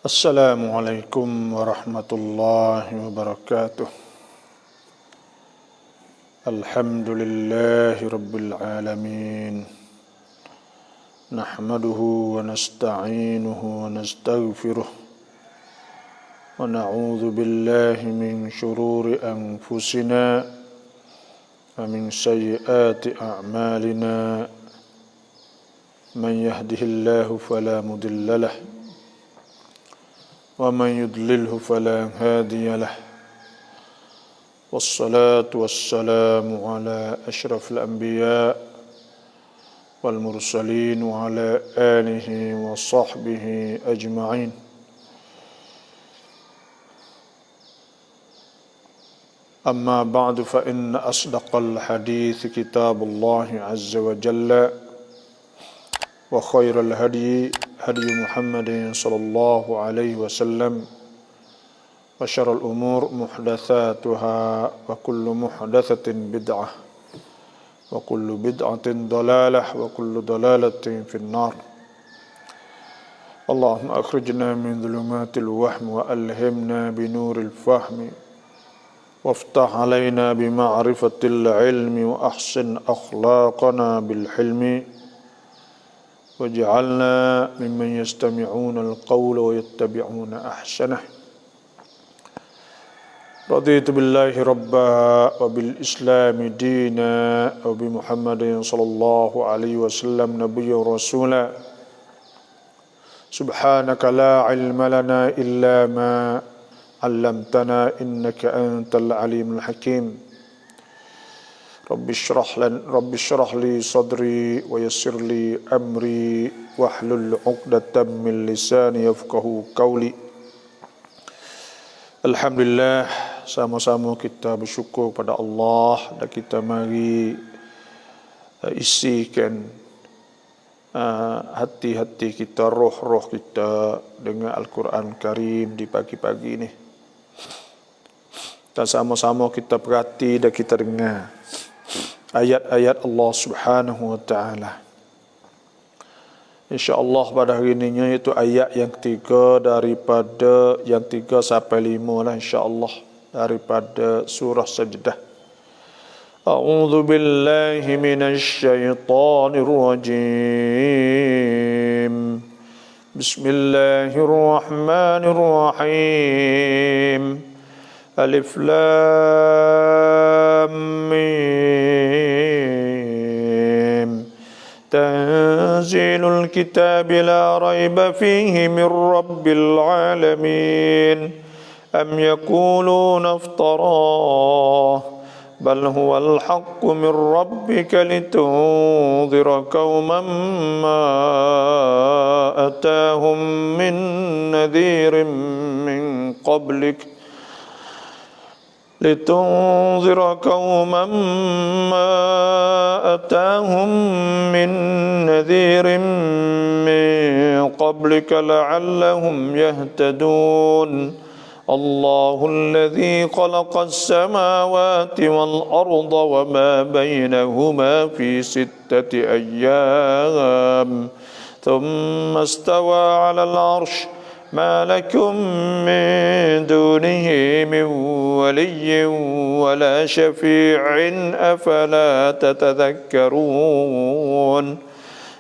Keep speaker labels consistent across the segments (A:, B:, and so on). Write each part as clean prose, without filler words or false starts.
A: Assalamualaikum warahmatullahi wabarakatuh. Alhamdulillahi rabbil alamin. Nahmaduhu wa nasta'inuhu wa nastaghfiruh. Wa na'udzu billahi min shururi anfusina wa min sayyiati a'malina. Man yahdihillahu fala mudilla lahu ومن يضلله فلا هادي له والصلاة والسلام على أشرف الأنبياء والمرسلين وعلى آله وصحبه أجمعين. أما بعد فإن أصدق الحديث كتاب الله عز وجل وخير الهدي هدي محمد صلى الله عليه وسلم وشر الأمور محدثاتها وكل محدثة بدعة وكل بدعة ضلالة وكل ضلالة في النار. اللهم أخرجنا من ظلمات الوهم وألهمنا بنور الفهم وافتح علينا بمعرفة العلم وأحسن أخلاقنا بالحلم وجعلنا ممن يستمعون القول ويتبعون أحسنه. رضيت بالله ربا وبالإسلام دينا وبمحمد صلى الله عليه وسلم نبيا ورسولا. سبحانك لا علم لنا إلا ما علمتنا إنك أنت العليم الحكيم. رب اشرح لي صدري ويسر لي أمري واحلل عقدة من لساني يفقهوا قولي. Alhamdulillah, sama-sama kita bersyukur pada Allah dan kita mari isikan hati-hati kita, roh-roh kita dengan Al-Quran Karim di pagi-pagi ini. Dan sama-sama kita perhati dan kita dengar ayat-ayat Allah Subhanahu wa taala. InsyaAllah pada hari ini itu ayat yang ketiga daripada yang 3 sampai 5 lah insyaAllah daripada surah Sajdah. A'udzu billahi minasy syaithanir rajim. Bismillahirrahmanirrahim. Alif Lam Mim. Tanzilul kitab la raiba fihi min rabbil alamin. Am yakuluna iftarah bal huwal haqqu min rabbika litunzira qauman ma atahum min nadhirin min qablik لتنذر قوما ما أتاهم من نذير من قبلك لعلهم يهتدون. الله الذي خلق السماوات والأرض وما بينهما في 6 أيام ثم استوى على العرش. ما لكم من دونه من ولي ولا شفيع أفلا تتذكرون.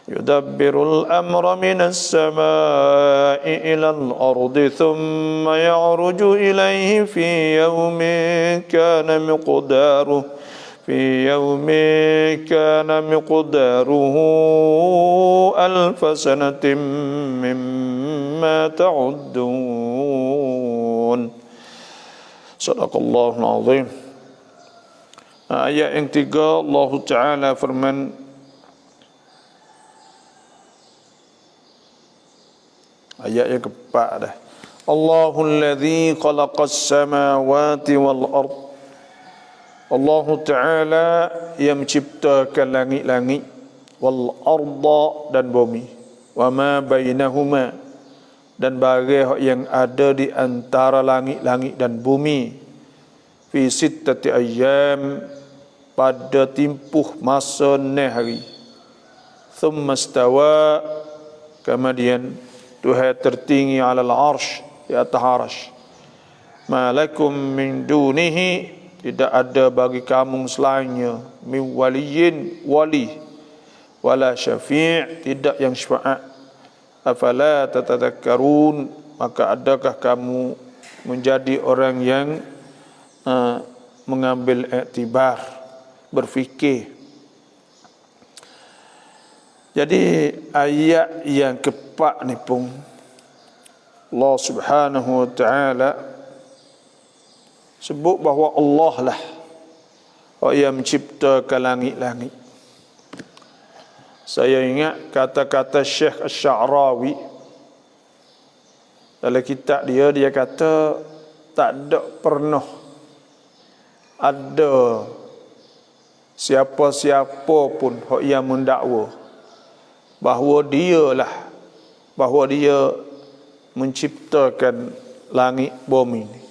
A: يدبر الأمر من السماء إلى الأرض ثم يعرج إليه في يوم كان مقداره 1000 سنة مما تعدون. Sadaqallahul azim. Ayat yang 3 Allah Ta'ala firman, ayat yang keempat dah. Allahul ladzi khalaqas samawati wal ard. Allah Ta'ala yang menciptakan langit-langit, wal arda dan bumi, wa ma bainahuma dan barang yang ada di antara langit-langit dan bumi, fi 6 ayyam pada tempoh masa 6 hari. Thumma stawa, kemudian Tuhan tertinggi alal arsh, di atas arsh. Ma lakum min dunihi, tidak ada bagi kamu selainnya, min waliyin, wali, wala syafi', tidak yang syafaat. Afala tatadhakkarun, maka adakah kamu menjadi orang yang mengambil iktibar, berfikir. Jadi ayat yang keempat ni pun Allah Subhanahu wa taala sebut bahawa Allah lah yang menciptakan langit-langit. Saya ingat kata-kata Syekh Asy-Sya'rawi dalam kitab dia kata tak ada pernah ada siapa-siapa pun yang mendakwa bahawa dia menciptakan langit bumi ni.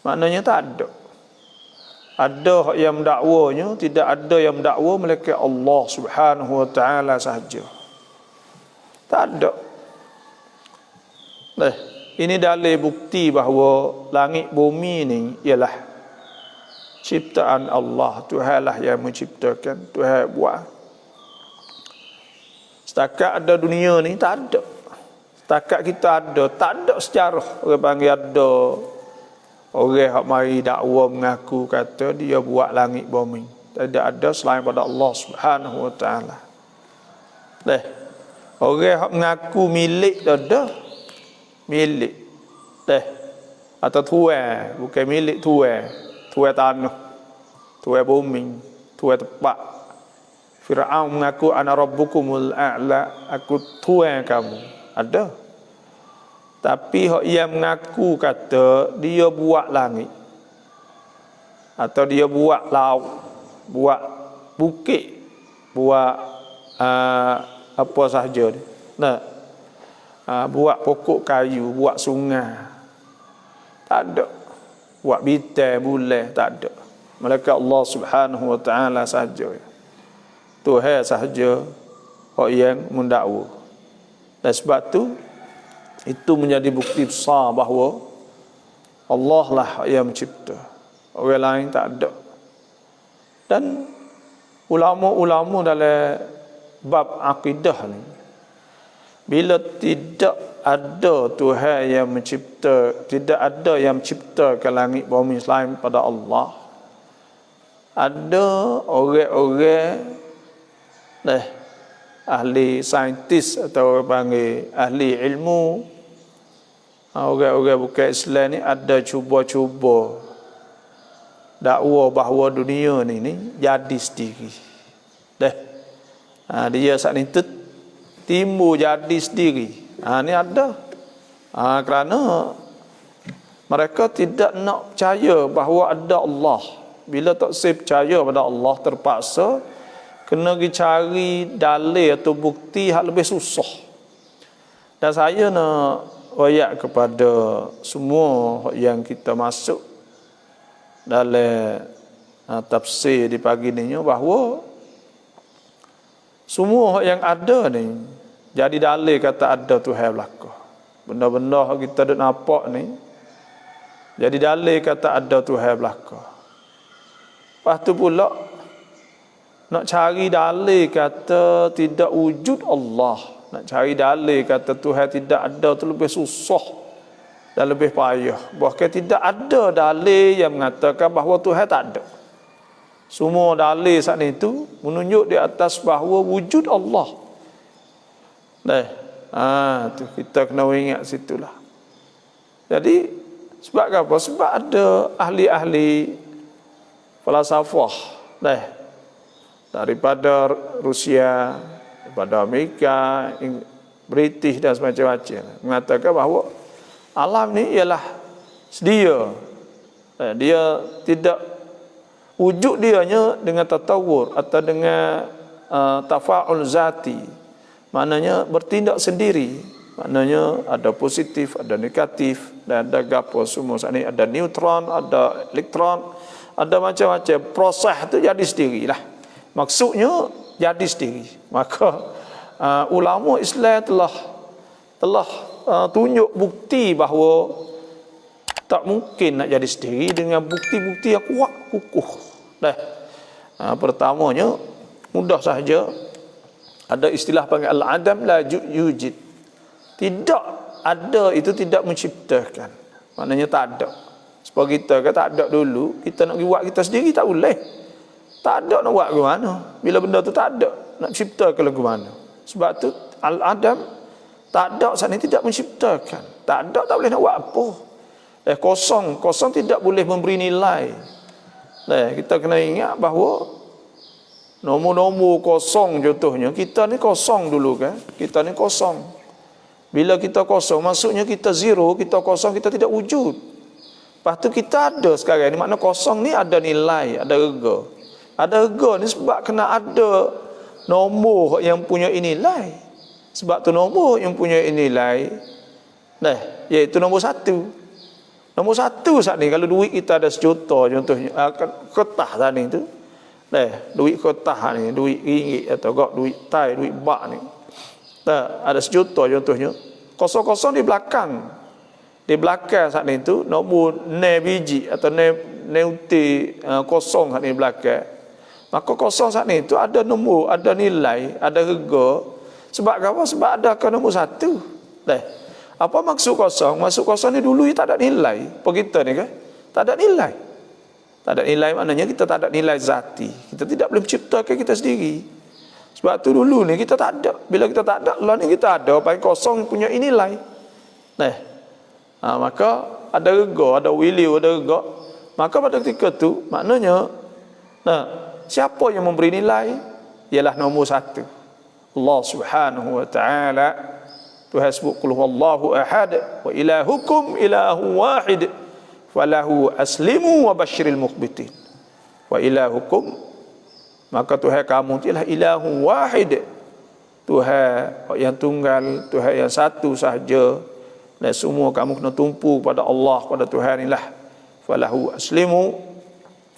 A: Maknanya tak ada. Ada yang mendakwanya, tidak ada yang mendakwa melainkan Allah Subhanahu wa taala sahaja. Tak ada. Ini dalil bukti bahawa langit bumi ni ialah ciptaan Allah. Tuhanlah yang menciptakan, Tuhan buat. Setakat ada dunia ni tak ada. Setakat kita ada, tak ada sejarah orang panggil ada orang hak mari dakwa mengaku kata dia buat langit bumi. Tidak ada selain pada Allah Subhanahu wa taala. Orang hak mengaku milik dah milik. Atau tuan, bukan milik tuan tanah, tuan bumi, tuan tempat. Fir'aun mengaku ana rabbukumul a'la, aku tuan kamu. Ada. Tapi hak ia mengaku kata dia buat langit atau dia buat laut, buat bukit, buat apa sahaja dia. Buat pokok kayu, buat sungai. Tak ada. Buat bintang, bulan, tak ada. Melainkan Allah Subhanahu wa taala sahaja. Tuhan sahaja yang mendakwa. Dan sebab tu itu menjadi bukti besar bahawa Allah lah yang mencipta. Orang lain tak ada. Dan ulama-ulama dalam bab akidah ni, bila tidak ada Tuhan yang mencipta, tidak ada yang menciptakan langit bumi selain pada Allah, ada orang-orang ahli saintis atau panggil ahli ilmu, orang-orang bukan Islam ni ada cuba-cuba dakwa bahawa dunia ni jadi sendiri. Dia saat ni timbul jadi sendiri. Ni ada. Kerana mereka tidak nak percaya bahawa ada Allah. Bila tak percaya pada Allah, terpaksa kena pergi cari dalil atau bukti yang lebih susah. Dan saya nak royak kepada semua yang kita masuk dalam tafsir di pagi ni bahawa semua yang ada ni jadi dalil kata ada Tuhan belaka. Benda-benda kita dah nampak ni jadi dalil kata ada Tuhan belaka. Lepas tu pula nak cari dalil kata tidak wujud Allah, nak cari dalil kata Tuhan tidak ada tu lebih susah dan lebih payah. Bahkan tidak ada dalil yang mengatakan bahawa Tuhan tak ada. Semua dalil saat itu menunjuk di atas bahawa wujud Allah. Tu kita kena ingat situlah. Jadi sebab apa? Sebab ada ahli-ahli falsafah daripada Rusia, daripada Amerika, British dan semacam-macam mengatakan bahawa alam ni ialah sedia. Dia tidak wujud dianya dengan tatawur atau dengan tafa'ul zati. Maknanya bertindak sendiri. Maknanya ada positif, ada negatif dan ada gapo semua. Saat ni ada neutron, ada elektron, ada macam-macam. Proses tu jadi sendirilah. Maksudnya jadi sendiri. Maka ulama Islam telah telah tunjuk bukti bahawa tak mungkin nak jadi sendiri dengan bukti-bukti yang kuat kukuh. Pertamanya mudah sahaja, ada istilah panggil al-adam la yujid. Tidak ada itu tidak menciptakan. Maknanya tak ada. Sebab kita kan tak ada dulu, kita nak buat kita sendiri tak boleh. Tak ada nak buat ke mana. Bila benda tu tak ada, nak ciptakan lagu mana. Sebab tu al-adam, tak ada saat ini tidak menciptakan. Tak ada tak boleh nak buat apa. Kosong tidak boleh memberi nilai. Kita kena ingat bahawa nombor-nombor kosong contohnya, kita ni kosong dulu kan. Kita ni kosong. Bila kita kosong, maksudnya kita zero, kita kosong, kita tidak wujud. Lepas tu kita ada sekarang ni, makna kosong ni ada nilai, ada rega. Ada rega ni sebab kena ada nombor yang punya nilai. Sebab tu nombor yang punya nilai, iaitu nombor 1. Nombor 1 saat ni, kalau duit kita ada 1 juta contohnya, kertas saat ni tu, duit kertas ni, duit ringgit atau duit Thai, duit bak ni, ada 1 juta contohnya, kosong-kosong di belakang. Di belakang saat ni tu nombor 0 biji atau 0 uti kosong saat ni belakang. Maka kosong saat ni tu ada nombor, ada nilai, ada harga. Sebab apa? Sebab ada ke nombor 1. Apa maksud kosong? Maksud kosong ni dulu tak ada nilai. Apa kita ni kan? Tak ada nilai. Tak ada nilai maknanya kita tak ada nilai zati. Kita tidak boleh menciptakan kita sendiri. Sebab tu dulu ni kita tak ada. Bila kita tak ada, lah ni kita ada. Paling kosong punya nilai. Maka ada rega, ada wiliu, ada rega. Maka pada ketika tu, maknanya, siapa yang memberi nilai? Ialah nombor 1. Allah Subhanahu wa ta'ala. Tuhan sebut, qul huwallahu ahad wa ilahukum ilahu wahid falahu aslimu wa basyiril mukhbitin. Wa ilahukum, maka Tuhan kamu ialah ilahu wahid, Tuhan yang tunggal, Tuhan yang satu sahaja, dan semua kamu kena tumpu pada Allah, pada Tuhan inilah. Falahu aslimu,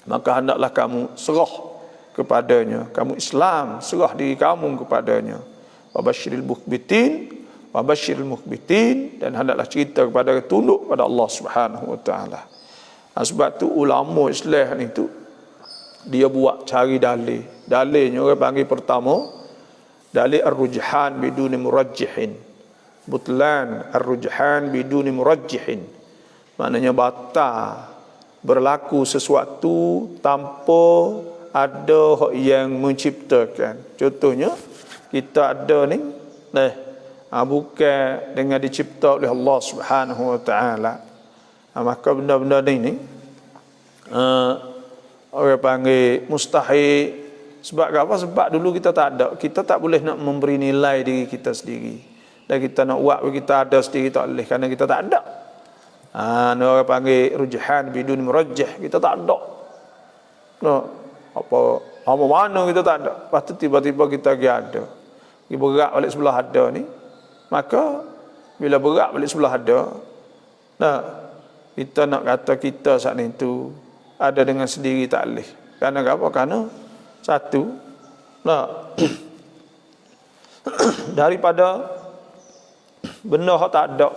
A: maka hendaklah kamu serah kepadanya, kamu Islam, serah diri kamu kepadanya. Wa basyiril mukhbitin, wa basyiril mukhbitin, dan hendaklah cerita kepada tunduk pada Allah Subhanahu wa taala. Sebab tu ulama Islam ni tu dia buat cari dalil. Dalilnya orang panggil pertama dalil ar-rujhan biduni murajjihin. Butlan ar-rujhan biduni murajjihin. Maknanya batal berlaku sesuatu tanpa ada yang menciptakan. Contohnya kita ada ni bukan dengan dicipta oleh Allah Subhanahu wa taala. Maka benda-benda ni orang panggil mustahil. Sebab apa? Sebab dulu kita tak ada. Kita tak boleh nak memberi nilai diri kita sendiri. Dan kita nak buat kita ada sendiri tak boleh, kerana kita tak ada. Orang panggil rujhan bidun murajjah. Kita tak ada. Apa mana kita tak ada. Lepas tu tiba-tiba kita pergi ada. Pergi berat balik sebelah ada ni. Maka bila berat balik sebelah ada, kita nak kata kita saat ni tu ada dengan sendiri tak boleh. Kerana apa? Kerana satu, daripada benda yang tak ada,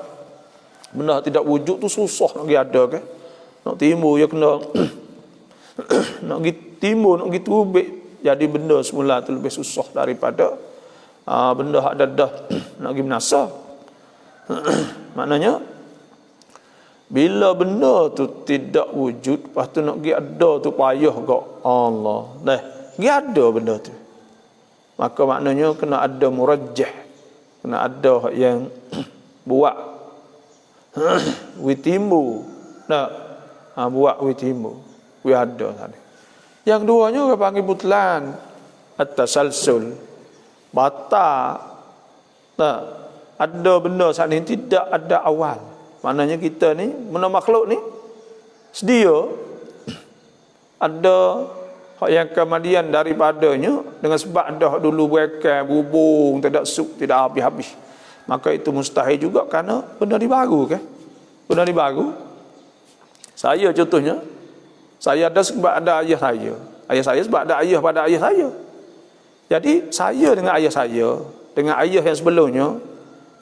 A: benda yang tidak wujud tu susah nak pergi ada kan. Nak timbul ya kena nak pergi timbul, nak pergi terbit jadi benda semula tu lebih susah daripada benda yang ada dah nak pergi binasa. Maknanya bila benda tu tidak wujud, lepas tu nak pergi ada tu payah kok. Allah. Pergi ada benda tu. Maka maknanya kena ada murajjah. Kena ada yang buat witimbu. Buat witimbu. We ada tadi. Yang duanya orang panggil butlan at-tasalsul. Batal. Ada benda saat ni tidak ada awal. Maknanya kita ni, benda makhluk ni sedia ada hak yang kemudian daripadanya dengan sebab dah dulu berakal, berhubung, tidak suk, tidak habis-habis. Maka itu mustahil juga kerana benda ni baru kan. Benda ni baru. Saya contohnya, saya ada sebab ada ayah saya. Ayah saya sebab ada ayah pada ayah saya. Jadi saya dengan ayah saya, dengan ayah yang sebelumnya,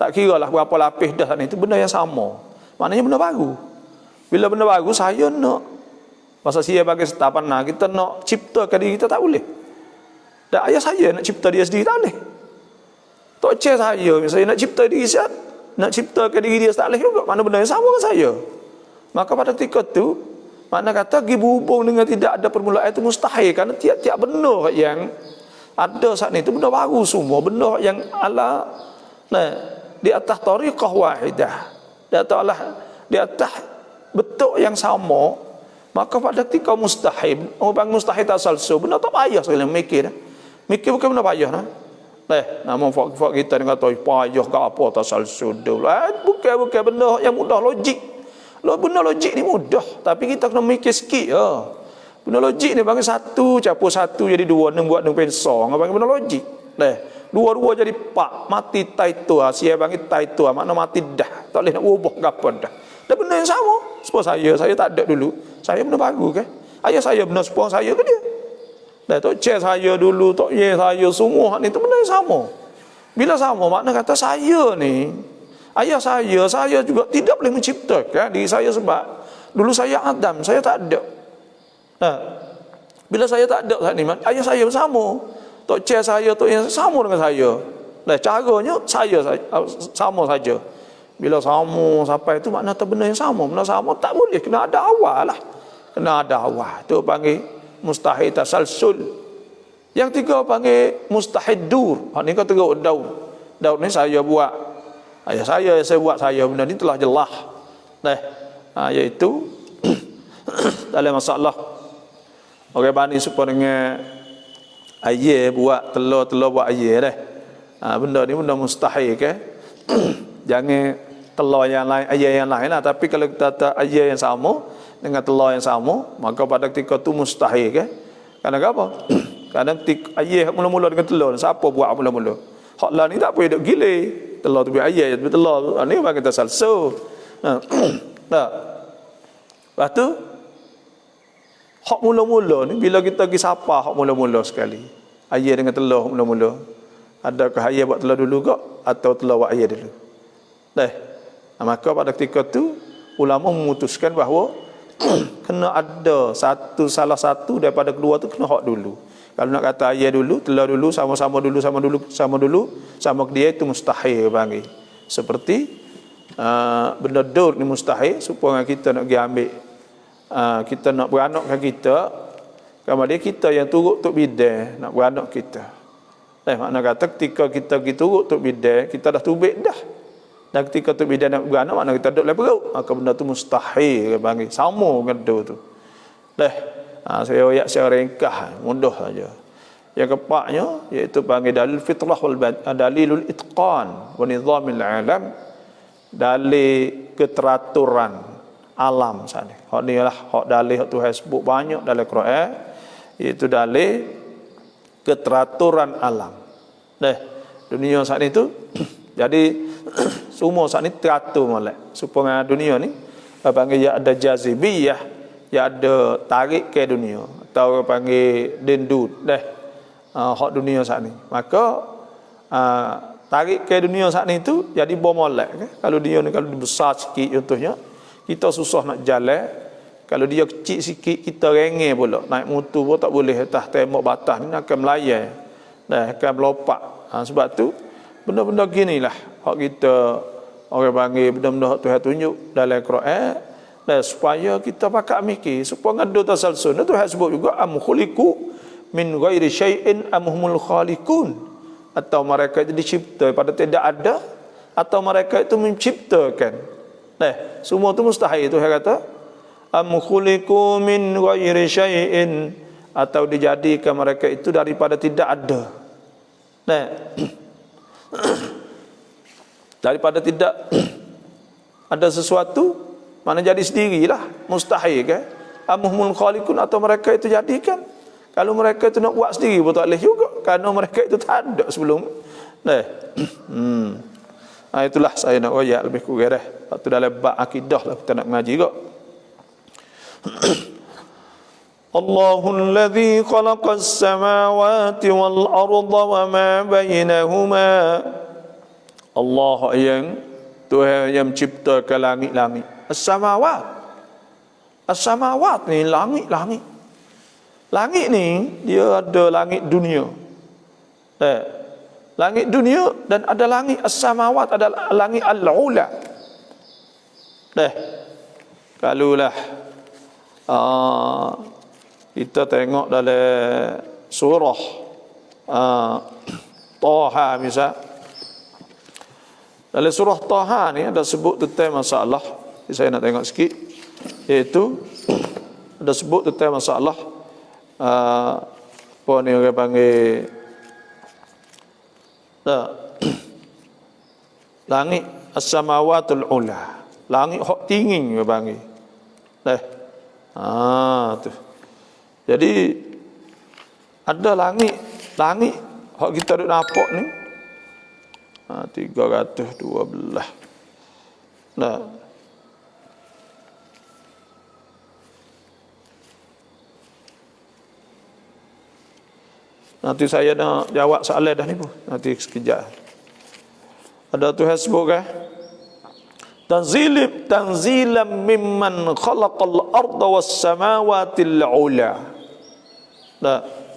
A: Tak kira lah berapa lapis dah ni, itu benda yang sama. Maknanya benda baru. Bila benda baru, saya nak. Masa saya bagi setapan, nah, kita nak ciptakan diri kita, tak boleh. Dan ayah saya nak cipta dia sendiri, tak boleh. Tok Cik saya, misalnya nak cipta diri saya, nak ciptakan diri dia, tak boleh juga. Mana benda yang sama dengan saya. Maka pada ketika tu, makna kata, pergi berhubung dengan tidak ada permulaan itu mustahil. Kerana tiap-tiap benda yang ada saat ni, itu benda baru semua. Benda yang ala, nah, di atas tariqah wahidah, di atas bentuk yang sama, maka pada ketika mustahil, orang mustahil tasalsul, benda tak payah sekali mikir. Mikir bukan benda payah. Nama fak kita dengan kata payah ke apa tasalsul dulu. Bukan benda yang mudah logik. Benda logik ni mudah, tapi kita kena mikir sikit ya. Benda logik ni bagi satu, capur satu jadi dua, buat dengan pensong, bagi benda logik. Dua-dua jadi pak, mati taitua, sia bagi taitua, makna mati dah. Tak boleh nak ubah ke apa dah. Dan benda yang sama. Sebab saya tak ada dulu. Saya benda baru kan. Ayah saya benda sepuluh saya ke dia. Dan Tok Cik saya dulu, Tok Ye saya, semua ni tu benda yang sama. Bila sama, makna kata saya ni, ayah saya juga tidak boleh menciptakan diri saya sebab dulu saya Adam, saya tak ada. Bila saya tak ada saat ni, ayah saya bersama. Tok Cik saya, Tok Ye sama dengan saya. Caranya saya sama saja. Bila sama sampai itu makna tu benda yang sama. Benda sama tak boleh, kena ada awal lah. Kena ada awal. Itu panggil mustahil tasalsul. Yang tiga panggil mustahil dur. Ini kata daur. Daur ni saya buat. Ayah saya buat saya. Benda ni telah jelas. Iaitu dalam masalah orang Bani supaya dengan ayah buat telur buat ayah benda ni benda mustahil ke. Jangan telur yang lain, ayah yang lain lah. Tapi kalau kita tak ayah yang sama dengan telur yang sama, maka pada ketika tu mustahil ke. Kerana apa? Kerana ayah mula-mula dengan telur, siapa buat mula-mula? Hak lah ni tak boleh duk gile. Telur tu biar ayah, tapi telur ni bagi kita salso. Lepas tu hak mula-mula ni, bila kita pergi sapa hak mula-mula sekali, ayah dengan telur mula-mula, adakah ayah buat telur dulu ke atau telur buat ayah dulu? Maka pada ketika tu ulama memutuskan bahawa kena ada salah satu daripada kedua tu kena hak dulu. Kalau nak kata ayah dulu, telur dulu, sama ke dia, itu mustahil panggil. Seperti benda dur ni mustahil. Supaya kita nak pergi ambil, kita nak beranak dengan kita, kemudian kita yang turut untuk bidai nak beranak kita. Makna kata ketika kita pergi turut untuk bidai, kita dah tubik dah. Dan ketika tu bidang nak beranak, makna kita duduk dalam perut, maka benda tu mustahil panggil. Sama dengan tu. Saya ayat secara ringkas, mudah saja. Yang keempatnya iaitu panggil dalil fitrah wal dalilul itqan wa nizamil alam, dalil keteraturan alam sana. Hak ni lah hak dalil hak Tuhan sebut banyak dalam Quran, iaitu dalil keteraturan alam. Dunia saat itu jadi semua saat ni teratur molek. Supaya dunia ni panggil ya ada jazibiyah, ya ada tarik ke dunia, atau panggil dendut hak dunia saat ni. Maka tarik ke dunia saat ni tu jadi bomolek ke? Kalau dia ni kalau besar sikit contohnya, kita susah nak jalan. Kalau dia kecil sikit kita rengeh pula. Naik motor pun tak boleh atas tembok batas ni akan melayang. Akan melompat. Sebab tu benda-benda ginilah hak kita orang panggil benda-benda hak Tuhan tunjuk dalam Quran, supaya kita pakak mikir supaya ada tasalsul. Tuhan sebut juga am khuliqu min ghairi syai'in am humul khaliqun, atau mereka itu dicipta pada tidak ada, atau mereka itu menciptakan. Semua itu mustahil. Tuhan kata am khuliqu min ghairi syai'in, atau dijadikan mereka itu daripada tidak ada. Daripada tidak ada sesuatu, mana jadi sendirilah, mustahil kan? Amuhumul khaliqun, atau mereka itu jadikan. Kalau mereka itu nak buat sendiri pun tak boleh juga, kerana mereka itu tak ada sebelum. Itulah saya nak royak lebih kurang dah. Waktu dalam bab akidah lah kita nak mengaji juga. Allahul ladzi khalaqas samawati wal arda wa ma bainahuma Allah yang Tuhan yang menciptakan langit-langit. As-samawat. As-samawat ni langit-langit. Langit ni dia ada langit dunia. Langit dunia dan ada langit as-samawat, ada langit al-ula. Kalulah kita tengok dalam surah Taha misal. Dalam surah Taha ni ada sebut tentang masalah, saya nak tengok sikit, iaitu ada sebut tentang masalah apa ni orang panggil langit as-samawatul ula, langit hak tinggi orang panggil. Tu. Jadi ada langit hak kita duk nampak ni 312. Nanti saya nak jawab soalan dah ni pun. Nanti sekejap. Ada Tuhan sebut kan? Tanzilam mimman khalaqal arda was samawati al-ula.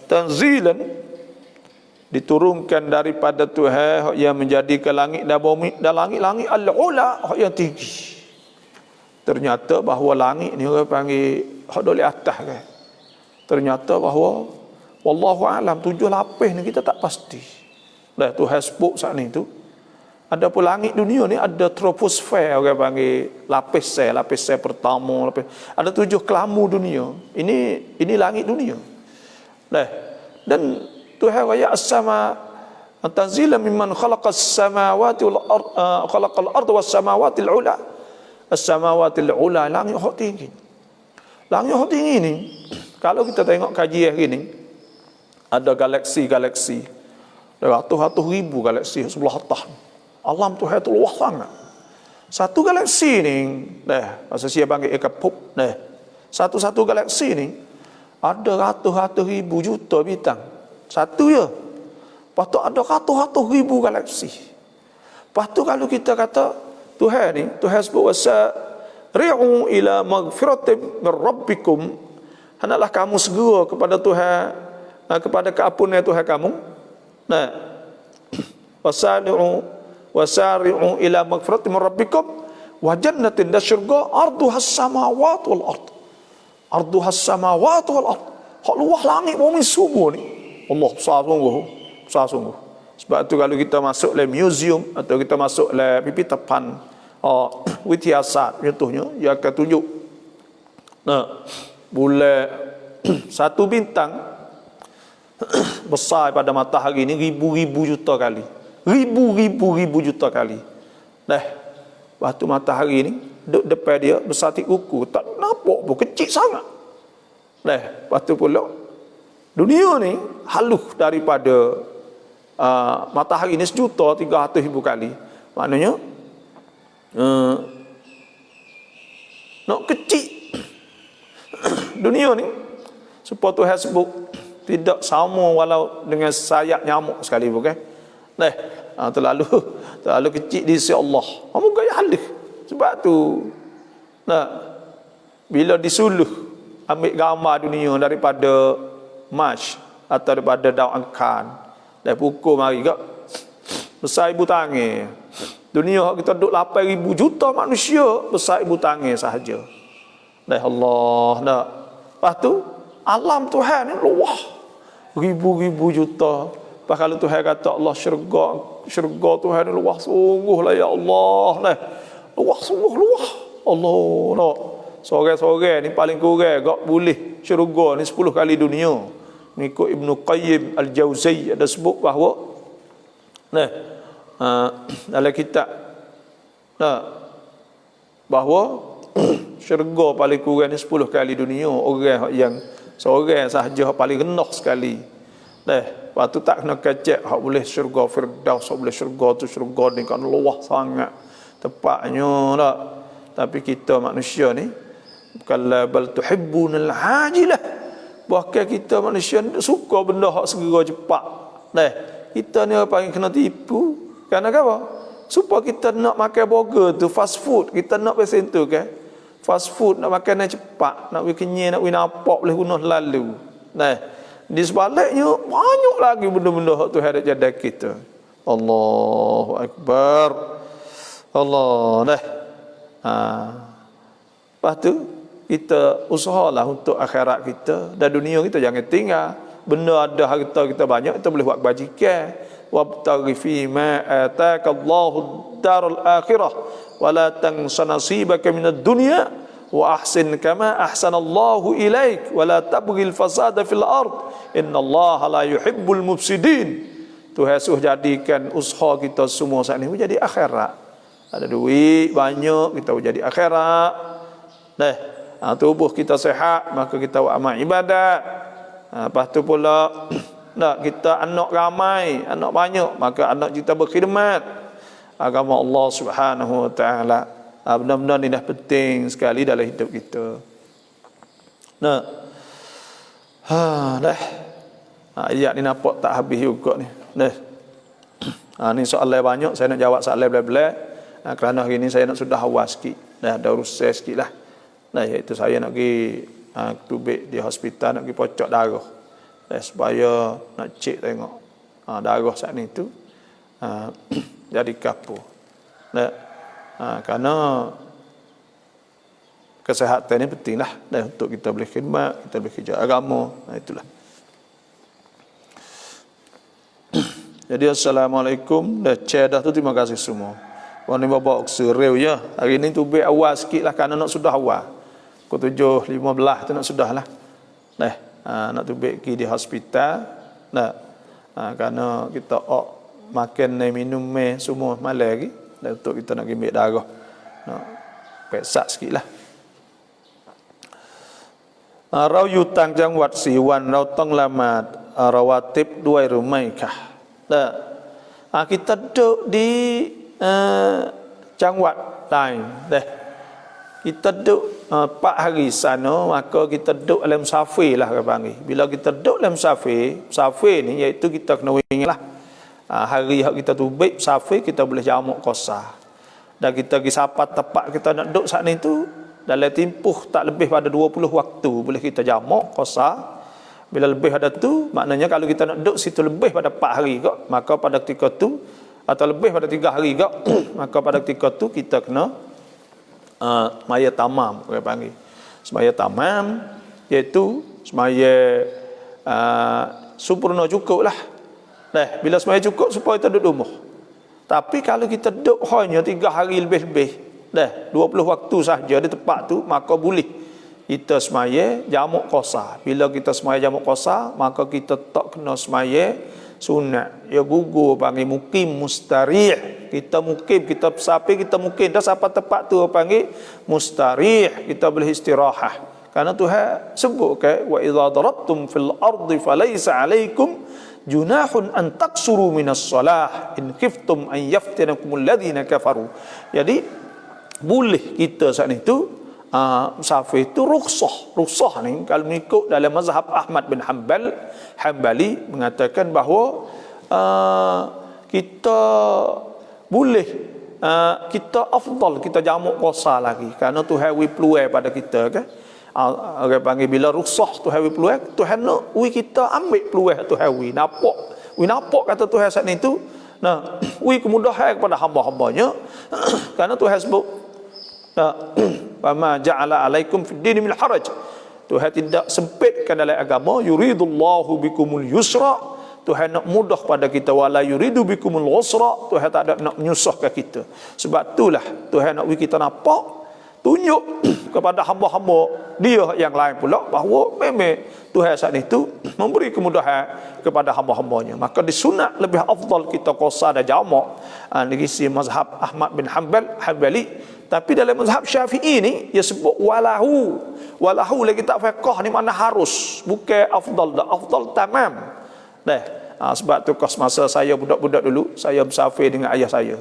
A: Tanzilan diturunkan daripada Tuhan yang menjadikan langit dan bumi dan langit-langit al-ula yang tinggi. Ternyata bahawa langit ni orang panggil hak dole atas kan. Ternyata bahawa wallahu alam 7 lapis ni kita tak pasti. Tuhan sebut saat ni tu. Ada pun langit dunia ni ada troposfer orang panggil lapis sel pertama, ada 7 kelamu dunia. Ini langit dunia. Dan Tuhan raya as-sama tanzilan mimman khalaqas samawati wal khalaqal arda was samawati al-ula. As-samawati al-ula langit hak tinggi. Langit hak tinggi ni kalau kita tengok kajian hari ni ada galaksi-galaksi. Ratus-ratus ribu galaksi sebelah atas. Alam Tuhan tu luas sangat. Satu galaksi ni masa saya panggil ekapop satu-satu galaksi ni ada ratus-ratus ribu juta bintang. Satu je. Lepas tu ada ratus-ratus ribu galaksi. Lepas tu kalau kita kata Tuhan sebut wasari'u ila maghfiratin min rabbikum, hendaklah kamu segera kepada Tuhan, kepada keampunan Tuhan kamu. Wasari'u ila maghfiratin min rabbikum wa jannatin, dan syurga arduhas samawat wal ard. Arduhas samawat wal ard. Hak luas langit bumi semua ni. Allah besar sungguh. Sebab tu kalau kita masuk le museum atau kita masuk le pipitapan witiasat contohnya, dia akan tunjuk bulan satu bintang besar pada matahari ni ribu-ribu juta kali. Ribu-ribu juta kali. Waktu matahari ni duduk depan dia besar tik kuku, tak nampak pun, kecil sangat. Waktu pula dunia ni halus daripada matahari ni 1.300.000 kali. Maknanya nak kecil dunia ni supaya Tuhan sebut tidak sama walau dengan sayap nyamuk sekali pun kan. Terlalu kecil di sisi Allah. Moga ya halus. Sebab tu bila disuluh ambil gambar dunia daripada Mars atau daripada daun angkan dan pukul mari kak besar ibu tangan. Dunia kita duduk 8,000 juta manusia besar ibu tangan sahaja. Allah lepas tu alam Tuhan ni luas ribu-ribu juta. Lepas kalau Tuhan kata Allah syurga Tuhan ni luas sungguh lah ya Allah. Luas sungguh luas. Allah sore-sore ni paling kurang gak boleh syurga ni 10 kali dunia. Mengikut Ibnu Qayyim Al-Jauziyah ada sebut bahawa dalam kitab bahawa syurga paling kurang ni 10 kali dunia. Orang yang seorang sahaja paling rendah sekali. Lepas tu tak kena kecek hak boleh syurga Firdaus, hak boleh syurga tu syurga ni kan luas sangat tepatnya tak. Tapi kita manusia ni kalla bal tuhibbunal ajilah. Bahkan kita manusia suka benda hak segera cepat. Kita ni apa yang kena tipu. Kerana apa? supaya kita nak makan burger tu fast food, kita nak macam tu kan. Fast food nak makan yang cepat, nak we kenyang, nak we nampak boleh guna lalu. Nah, di sebaliknya banyak lagi benda-benda hak Tuhan ada jadah kita. Allahu akbar. Allah dah. Lepas tu kita usahalah untuk akhirat kita dan dunia kita jangan tinggal. Benda ada harta kita banyak, kita boleh buat kebajikan. Wabtaghi fi ma ataka Allahu darul akhirah wa la tansa nasibaka minad dunya wa ahsin kama ahsanallahu ilaik wa la tabghil fasada fil ard innallaha la yuhibbul mufsidin. Tuhan suruh jadikan usaha kita semua saat ini menjadi akhirat. Ada duit banyak, kita jadi akhirat. Tubuh kita sihat, maka kita buat amal ibadat. Lepas tu pula nak kita anak ramai, anak banyak, maka anak kita berkhidmat agama Allah Subhanahu wa taala. Benda-benda ni dah penting sekali dalam hidup kita. Ayat ni nampak tak habis juga ni. Ni soalan banyak, saya nak jawab soalan belah-belah. Kerana hari ni saya nak sudah awal sikit. Ada urusan sikit lah. Iaitu saya nak pergi tubik di hospital, nak pergi pocok darah. Supaya nak cek tengok darah saat ni tu jadi kapur. Kerana kesihatan ni penting lah untuk kita boleh khidmat, kita boleh kerja agama. Itulah. Jadi assalamualaikum. Dah tu terima kasih semua. Orang ni bawa serius ya. Hari ni tubik awal sikit lah kerana nak sudah awal. Pukul 7.15 tu nak sudah lah. Nak tubik pergi di hospital. Kerana kita makan minum semua malam lagi. Dan untuk kita nak ambil darah. Peksak sikit lah. Rau yutang jangwat siwan rau tong lamat rawatib dua rumaikah. Kita duduk di jangwat lain. Kita duduk 4 hari sana, maka kita duduk dalam musafir lah orang panggil. Bila kita duduk dalam musafir ni iaitu kita kena ingat lah. Hari yang kita tubik musafir kita boleh jamak qasar. Dan kita pergi sapat tempat kita nak duduk saat ni tu dalam tempoh tak lebih pada 20 waktu boleh kita jamak qasar. Bila lebih pada tu, maknanya kalau kita nak duduk situ lebih pada 4 hari kok, maka pada ketika tu atau lebih pada 3 hari kok, maka pada ketika tu kita kena semaya tamam, orang panggil. Semaya tamam iaitu semaya sempurna cukup lah. Bila semaya cukup supaya kita duduk rumah. Tapi kalau kita duduk hanya 3 hari lebih-lebih, 20 waktu saja di tempat tu, maka boleh kita semaya jamak qasar. Bila kita semaya jamak qasar, maka kita tak kena semaya sunat. Ya gugur panggil mukim mustarih. Kita mukim, kita pesapir, kita mukim. Dah sampai tempat tu panggil mustarih. Kita boleh istirahah. Karena Tuhan sebut ke wa idza darabtum fil ardi falaysa alaikum junahun an taksuru minas salah in khiftum an yaftinakum alladhina kafaru. Jadi boleh kita saat itu musafir itu rukhsah ni kalau mengikut dalam mazhab Ahmad bin Hanbali mengatakan bahawa kita boleh kita afdal kita jamak qasar lagi kerana Tuhan wi peluang pada kita kan. Orang panggil bila rukhsah Tuhan wi peluang, Tuhan nak wi kita ambil peluang Tuhan wi nampak kata Tuhan saat ni tu wi kemudahan kepada hamba-hambanya kerana Tuhan sebut Fama ja'ala alaikum fid din min haraj. Tuhan tidak sempitkan dalam agama. Yuridullahu bikumul yusra. Tuhan nak mudah pada kita. Wala yuridu bikumul usra. Tuhan tak ada nak menyusahkan kita. Sebab itulah Tuhan nak kita nampak, tunjuk kepada hamba-hamba dia yang lain pula bahawa memang Tuhan saat itu memberi kemudahan kepada hamba-hambanya. Maka disunat lebih afdal kita qasar dan jamak. Ini isi mazhab Ahmad bin Hanbali. Tapi dalam mazhab Syafi'i ni dia sebut walahu lagi tak fiqh ni mana harus, bukan afdal dah, afdal tamam. Sebab tu kos masa saya budak-budak dulu, saya bersafir dengan ayah saya.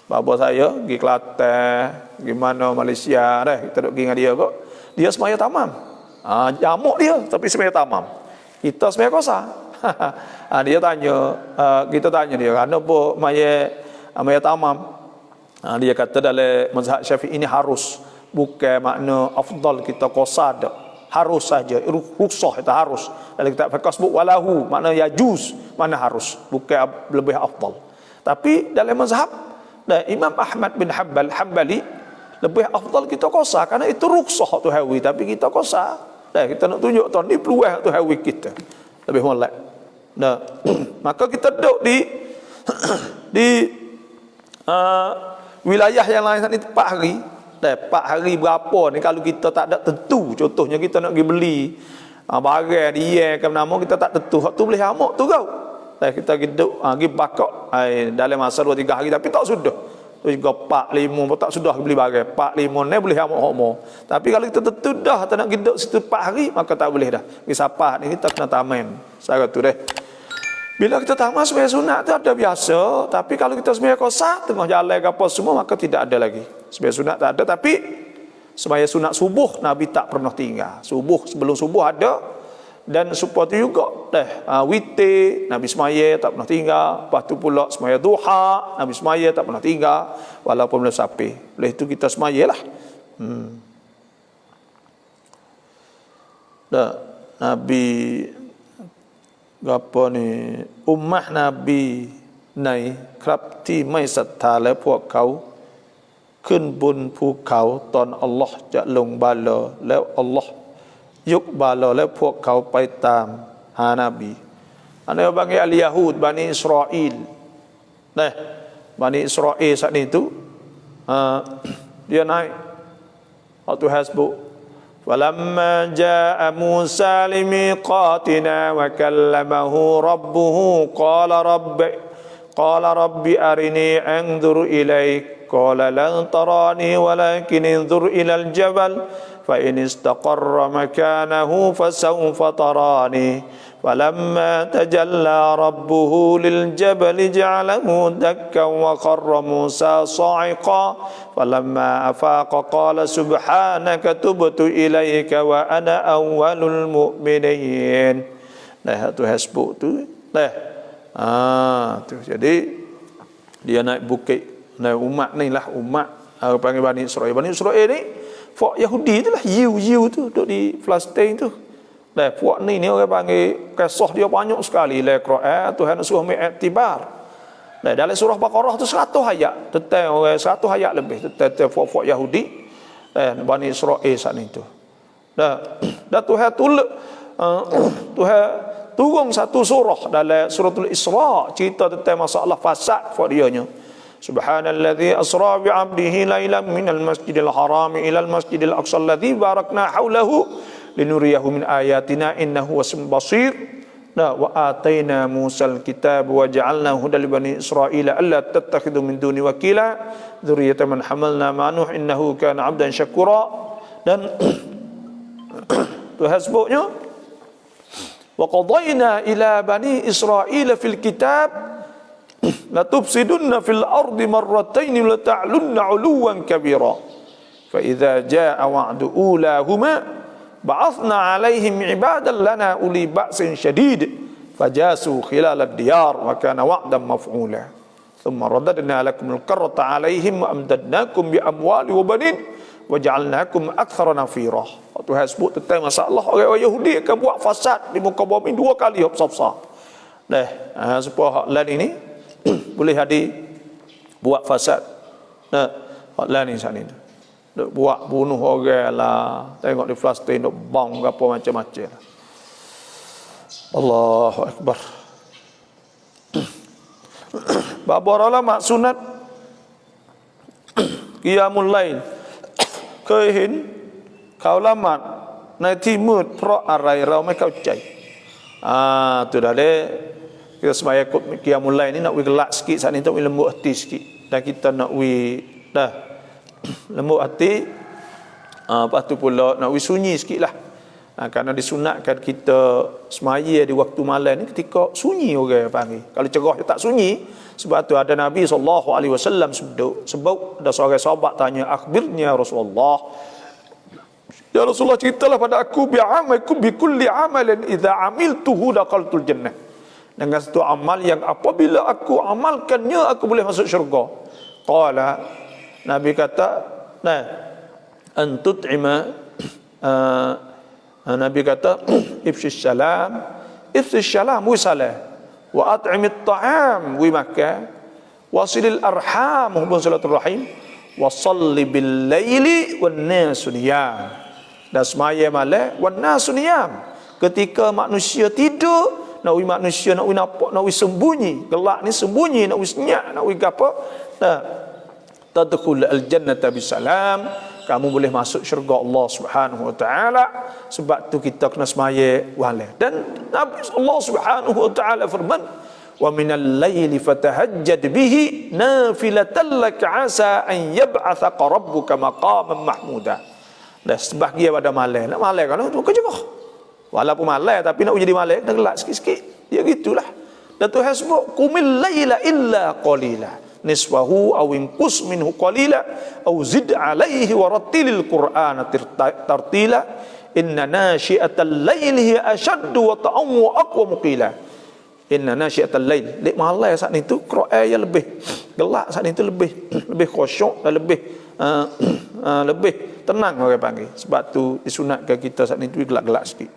A: Bapa saya pergi Kelantan, pergi mana Malaysia kita duk pergi dengan dia kok. Dia semaya tamam. Jamak dia tapi semaya tamam. Kita semaya qasar. Dia tanya, kita tanya dia, kenapa maya tamam? Dia kata dalam mazhab Syafi'i ini harus, bukan makna afdal kita qasar dak. Harus saja, rukhsah itu harus. Dalam kitab fiqh sebut walahu, makna yajuz, makna harus, bukan lebih afdal. Tapi dalam mazhab Imam Ahmad bin Hanbali lebih afdal kita qasar kerana itu rukhsah tu hawi, tapi kita qasar. Kita nak tunjuk tuan ni peluang tu hawi kita. Lebih molek. Maka kita duduk di wilayah yang lain ni 4 hari. 4 hari berapa ni kalau kita tak ada tentu. Contohnya kita nak pergi beli barang dia ke nama, kita tak tentu. Hak tu boleh hamak tu kau. Kita duduk pergi bakak dalam masa 2-3 hari, tapi tak sudah. Tu juga 4-5 tak sudah beli barang. 4-5 ni boleh hamak-hamak. Tapi kalau kita tentu dah tak nak duduk situ 4 hari, maka tak boleh dah. Pergi sapat ni kita kena taman. Saya tu deh. Bila kita tamat sembahyang sunat tu ada biasa, tapi kalau kita sembahyang qasar tengah jalan ke apa semua, maka tidak ada lagi. Sembahyang sunat tak ada, tapi sembahyang sunat subuh Nabi tak pernah tinggal. Subuh, sebelum subuh ada, dan supaya tu juga witir Nabi sembahyang tak pernah tinggal. Lepas tu pula sembahyang duha Nabi sembahyang tak pernah tinggal, walaupun belum sampai. Oleh itu kita sembahyang lah. Nabi apa ni, ummah Nabiในครับที่ไม่ศรัทธาและพวกเขาขึ้นบนภูเขาตอนอัลลอฮ์จะลงบาลอแล้วอัลลอฮ์ยกบาลอและพวกเขาไปตามหานาบีอันนี้บางal Yahud Bani Israel. Bani Israel saat itu dia naik waktu hasbuk. فَلَمَّا جَاءَ مُوسَى لِمِيقَاتِنَا وَكَلَّمَهُ رَبُّهُ قَالَ رَبِّ أَرِنِي أَنْظُرْ إِلَيْكَ قَالَ لَنْ تَرَانِي وَلَكِنِ انْظُرْ إِلَى الْجَبَلِ فَإِنِ اسْتَقَرَّ مَكَانَهُ فَسَوْفَ تَرَانِي فَلَمَّا تَجَلَّى رَبُّهُ لِلْجَبَلِ جَعَلَهُ دَكًّا وَخَرَّ مُوسَى صَاعِقًا فَلَمَّا أَفَاقَ قَالَ سُبْحَانَكَ تُبْتُ إِلَيْكَ وَأَنَا أَوَّلُ الْمُؤْمِنِينَ. Tu hasbuk tu. Tu jadi dia naik bukit. Umat ni lah umat panggil Bani Israel. Bani Israel ni Fok Yahudi tu lah, Yiu tu duduk di Palestin tu. Puak ni orang panggil kisah dia banyak sekali. Quran Tuhan suruh mengiktibar. Dalam surah Baqarah tu 100 ayat tentang 100 ayat lebih tentang puak Yahudi Bani Israel saat itu. Dan Tuhan Tuhan turun satu surah dalam suratul Isra cerita tentang masalah fasad puak dianya. Subhanalladzi asra bi 'abdihi lailan minal masjidil harami ilal masjidil aqsal ladzi barakna haulahu linuriyahu min ayatina innahu wasim basir. Wa ataina Musal kitab wa ja'alnahu hudal bani Israila alla tattakhidhu min duni wakila dzurriyyatan man hamalna ma nuh innahu kana 'abdan syakura. Dan tu hasbuknya wa qadayna ila bani Israila fil kitab la tufsidunna fil ardi marratayn wa la ta'lunna 'uluwan kabira fa idza jaa'a wa'du ulahuma ba'athna 'alaihim 'ibadan lana uli ba'sin shadid fajasu khilal ad-diyar wa kana wa'dan maf'ula thumma radadna lakum al-karrata 'alaihim wa amdadnakum bi amwali wa banin wa ja'alnakum aktsara nafira. Tu hasbuk tentang masalah orang Yahudi akan buat fasad di muka bumi 2 kali besar-besar. Supaya hak lain ini boleh buat fasad. Hak lain ni sana ni. Buat bunuh orang lah. Tengok di Palestin duk bom apa macam-macam. Allahu akbar. Babaralah mak sunat qiyamul lail.เคยเห็นเขาละหมาดในที่มืดเพราะอะไรเราไม่เข้าใจtu dah deh. Kita sembahyang qiyamul lail ni nak gelak sikit saat ni, tak lembut hati sikit. Dan kita nak lembut hati. Lepas tu pula nak sunyi sikitlah. Kerana disunatkan kita semaya di waktu malam ni ketika sunyi orang panggil. Kalau cerah tak sunyi, sebab tu ada Nabi SAW sebab ada seorang sahabat tanya, akhbirni ya Rasulullah. Ya Rasulullah, ceritalah pada aku bi kulli amalin idza amiltuhu daqaltul jannah. Dengan satu amal yang apabila aku amalkannya aku boleh masuk syurga. Qala Nabi kata, nah, antut'ima Nabi kata, ifshis salam wi salam, wa at'imit ta'am wi makan, wasilil arham hubun silaturahim, wa salli bil laili wan nasu niyam. Dan semaya malam wan nasu niyam, ketika manusia tidur, nak wi manusia nak wi nampak, nak wi sembunyi, gelak ni sembunyi, nak wi senyap, nak wi gapo, tadkhul al jannata bisalam, kamu boleh masuk syurga Allah Subhanahu wa taala. Sebab tu kita kena semaya wala. Dan Nabi Allah Subhanahu wa taala firman, wa minal laili fatahajjad bihi nafilatan lak asa an yab'athaka rabbuka maqaman mahmuda. Dah sebahagia pada malam. Nak malam kalau tu kerja. Walaupun malam tapi nak jadi malam dah gelap sikit-sikit. Ya gitulah. Dan Tuhan sebut qumil laila illa qalila, nisfahu aw inqus minhu qalila aw zid alaihi wa rattilil qur'ana tartila inna nashi'atal laili hiya ashaddu wa ta'am wa aqwa qila. Inna nashi'atal lail, lek malam saat ni tu Quran yang lebih gelak, saat ni tu lebih khusyuk dan lebih tenang orang panggil. Sebab tu disunatkan kita saat ni tu gelak-gelak sikit.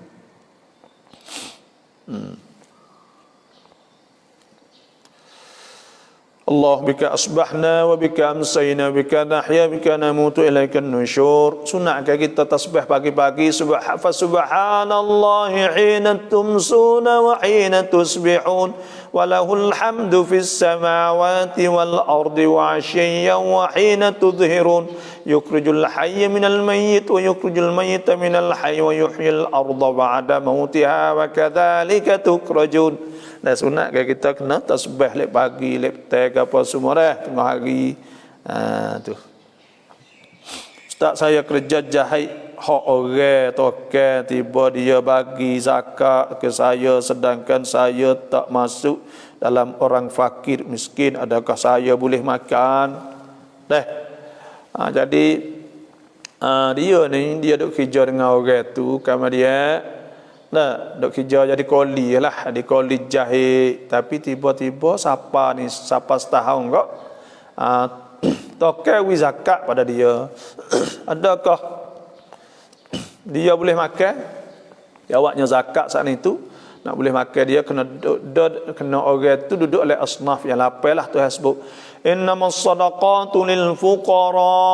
A: Allah bika asbahna wa bika amsayna bika nahya bika namutu ilaikan nusyur. Sunatkan kita tasbih pagi-pagi, fa subhanallahi hina tumsuna wa hina tusbihun wa lahul hamdu fis samawati wal ardi wa ashiyyan wa hina tudhhirun yukhrijul hayya minal mayyit wa yukhrijul mayyita minal hayy wa yuhyil arda ba'da mautiha wa kadzalika tukhrajun. Dan sunat kita kena tasbih lek pagi, lek petang apa semua dah tengah hari. Tu. Ustaz saya kerja jahit hak orang token, tiba dia bagi zakat ke saya sedangkan saya tak masuk dalam orang fakir miskin, adakah saya boleh makan? Jadi dia ni dia duk kerja dengan orang tu, kemudian duk kerja jadi koli lah, di koli jahit. Tapi tiba-tiba siapa setahun kok tokai wi zakat pada dia. Adakah dia boleh makan? Jawabnya zakat saat itu nak boleh makan dia kena orang tu duduk oleh asnaf yang lapan lah. Tuhan sebut innamas sadaqatu lil fuqara,